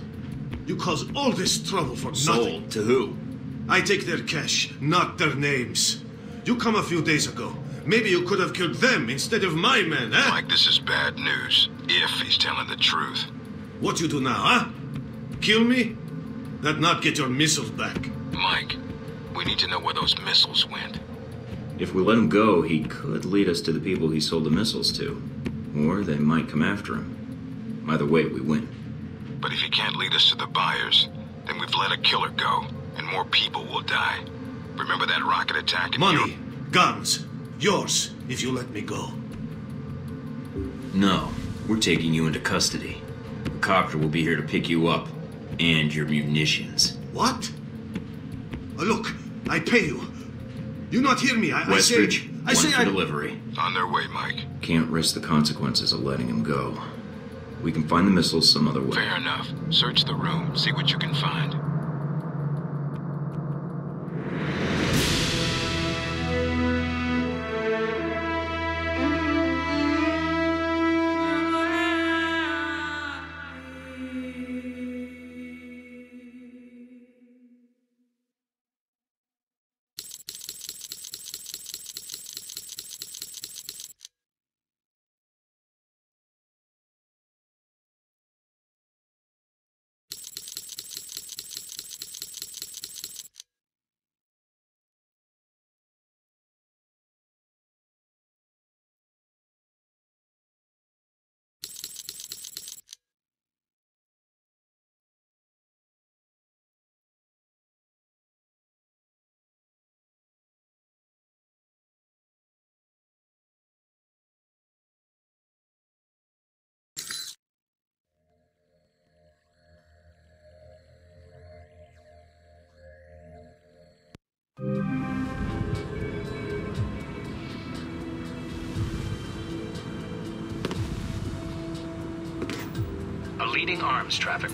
You caused all this trouble for nothing. Sold? To who? I take their cash, not their names. You come a few days ago. Maybe you could have killed them instead of my men, eh? Mike, this is bad news. If he's telling the truth. What you do now, huh? Kill me? That not get your missiles back. Mike, we need to know where those missiles went. If we let him go, he could lead us to the people he sold the missiles to. Or they might come after him. Either way, we win. But if he can't lead us to the buyers, then we've let a killer go, and more people will die. Remember that rocket attack? Money, guns, yours, if you let me go. No, we're taking you into custody. The copter will be here to pick you up, and your munitions. What? Look, I pay you. You not hear me? Westridge, I say for delivery. On their way, Mike. Can't risk the consequences of letting him go. We can find the missiles some other way. Fair enough. Search the room, see what you can find. A leading arms traffic.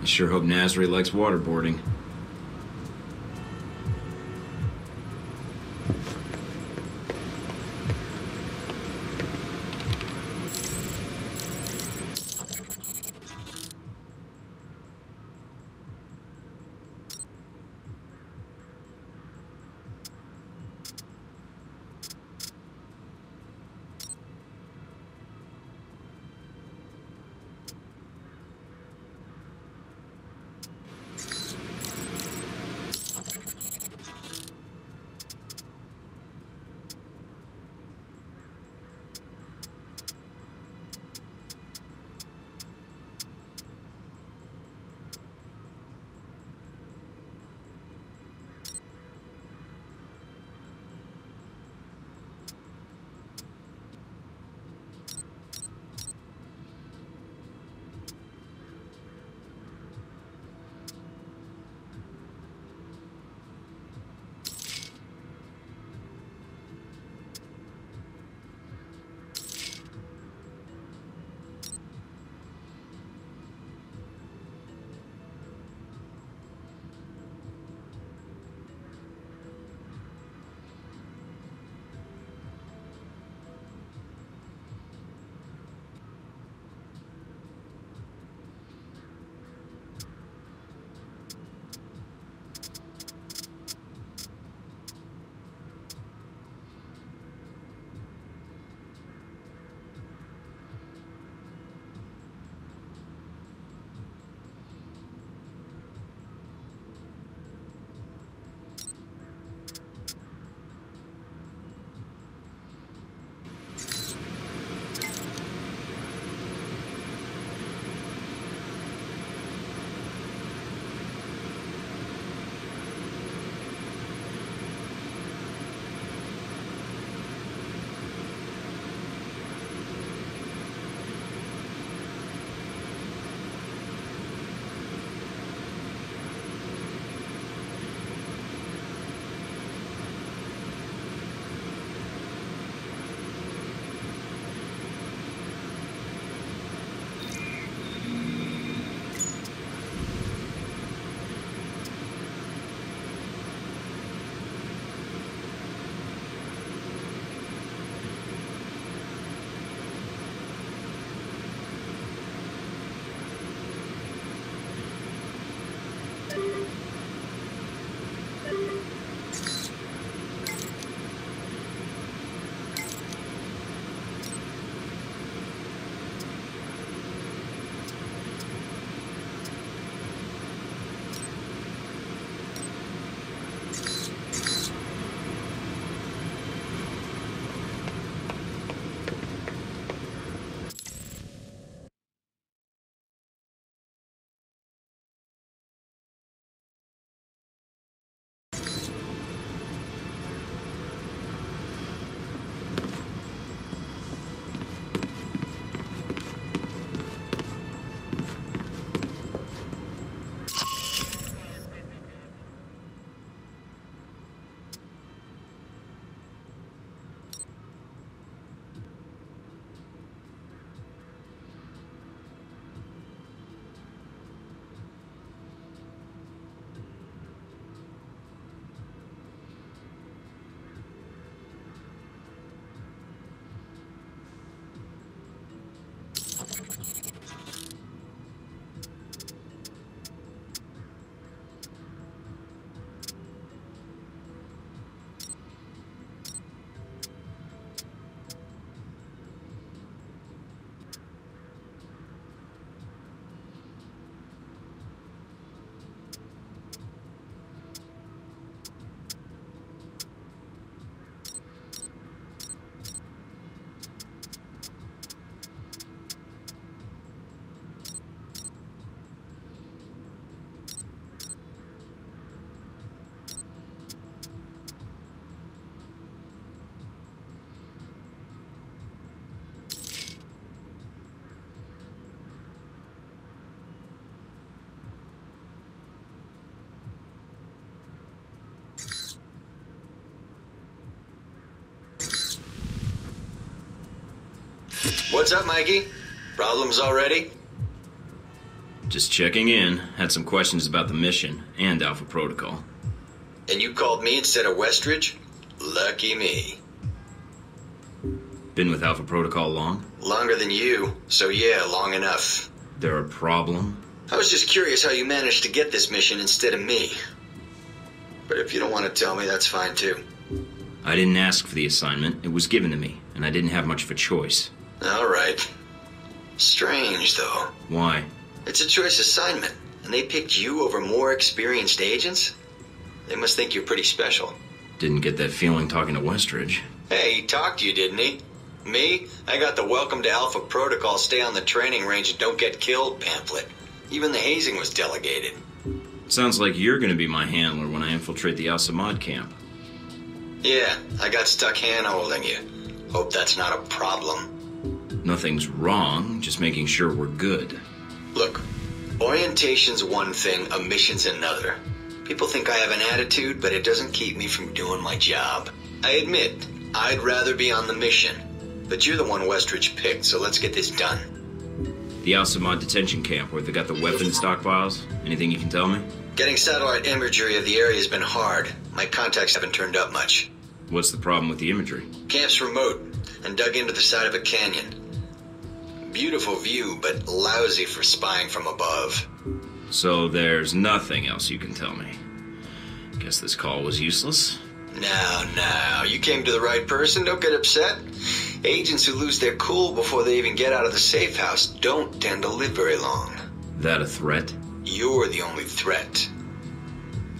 Sure hope Nasri likes waterboarding. What's up, Mikey? Problems already? Just checking in. Had some questions about the mission and Alpha Protocol. And you called me instead of Westridge? Lucky me. Been with Alpha Protocol long? Longer than you, so yeah, long enough. There a problem? I was just curious how you managed to get this mission instead of me. But if you don't want to tell me, that's fine too. I didn't ask for the assignment. It was given to me, and I didn't have much of a choice. All right. Strange, though. Why? It's a choice assignment, and they picked you over more experienced agents? They must think you're pretty special. Didn't get that feeling talking to Westridge. Hey, he talked to you, didn't he? Me? I got the welcome to Alpha Protocol, stay on the training range and don't get killed pamphlet. Even the hazing was delegated. Sounds like you're gonna be my handler when I infiltrate the Al-Samad camp. Yeah, I got stuck hand-holding you. Hope that's not a problem. Nothing's wrong, just making sure we're good. Look, orientation's one thing, a mission's another. People think I have an attitude, but it doesn't keep me from doing my job. I admit, I'd rather be on the mission. But you're the one Westridge picked, so let's get this done. The Al-Samad detention camp where they got the weapon stockpiles? Anything you can tell me? Getting satellite imagery of the area has been hard. My contacts haven't turned up much. What's the problem with the imagery? Camp's remote and dug into the side of a canyon. Beautiful view, but lousy for spying from above. So there's nothing else you can tell me. Guess this call was useless? Now, you came to the right person, don't get upset. Agents who lose their cool before they even get out of the safe house don't tend to live very long. That a threat? You're the only threat.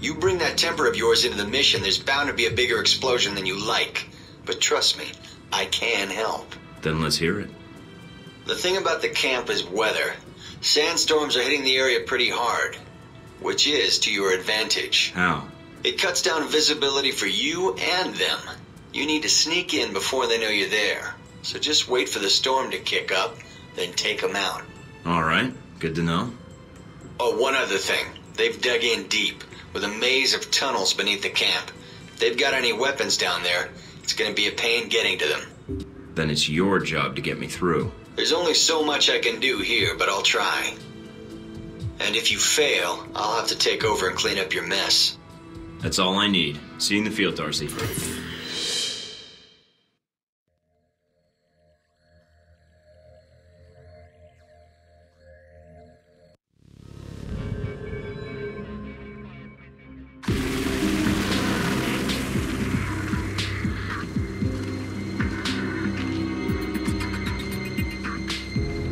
You bring that temper of yours into the mission, there's bound to be a bigger explosion than you like. But trust me, I can help. Then let's hear it. The thing about the camp is weather. Sandstorms are hitting the area pretty hard, which is to your advantage. How? It cuts down visibility for you and them. You need to sneak in before they know you're there. So just wait for the storm to kick up, then take them out. All right, good to know. Oh, one other thing. They've dug in deep, with a maze of tunnels beneath the camp. If they've got any weapons down there, it's going to be a pain getting to them. Then it's your job to get me through. There's only so much I can do here, but I'll try. And if you fail, I'll have to take over and clean up your mess. That's all I need. See you in the field, Darcy.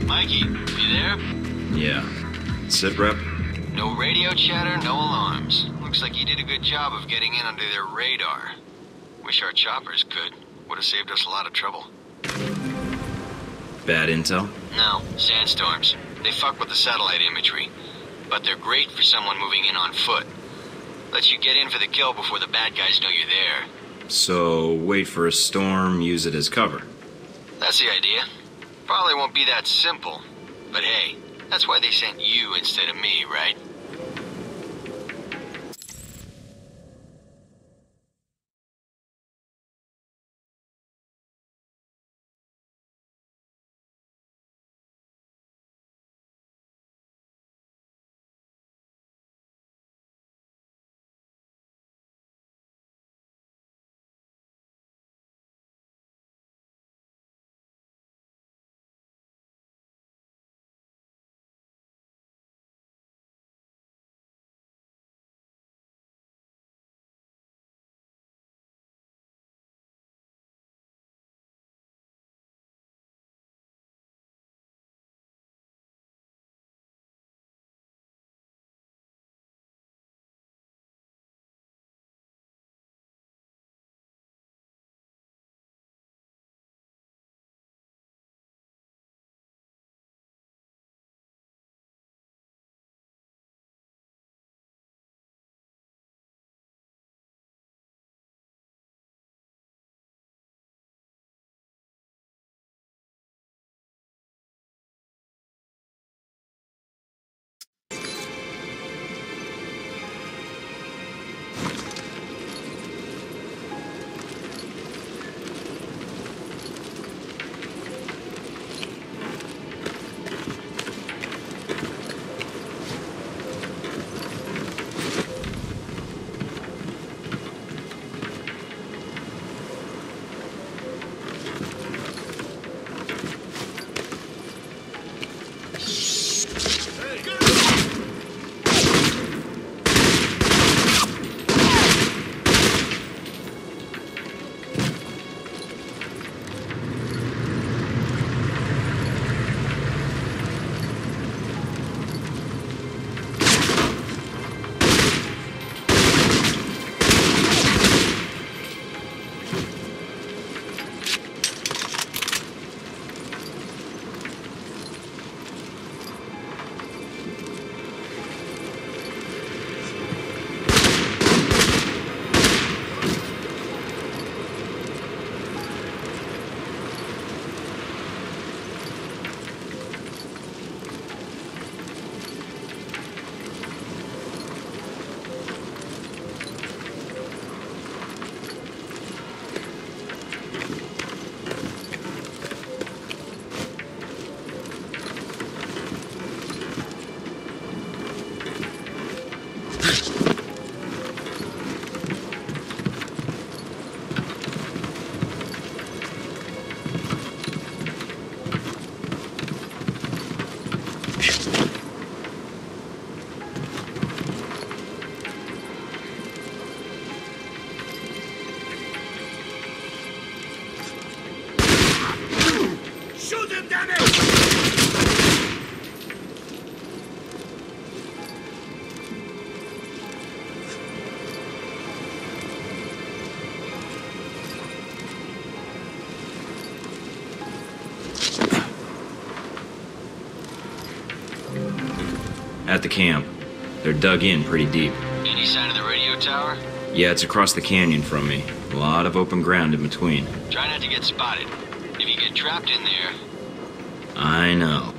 Mikey, you there? Yeah. Sit, Rep? No radio chatter, no alarms. Looks like you did a good job of getting in under their radar. Wish our choppers could. Would have saved us a lot of trouble. Bad intel? No, sandstorms. They fuck with the satellite imagery. But they're great for someone moving in on foot. Lets you get in for the kill before the bad guys know you're there. So, wait for a storm, use it as cover. That's the idea. Probably won't be that simple. But hey, that's why they sent you instead of me, right? Shoot him, damn it! At the camp. They're dug in pretty deep. Any sign of the radio tower? Yeah, it's across the canyon from me. A lot of open ground in between. Try not to get spotted. If you get trapped in there... I know.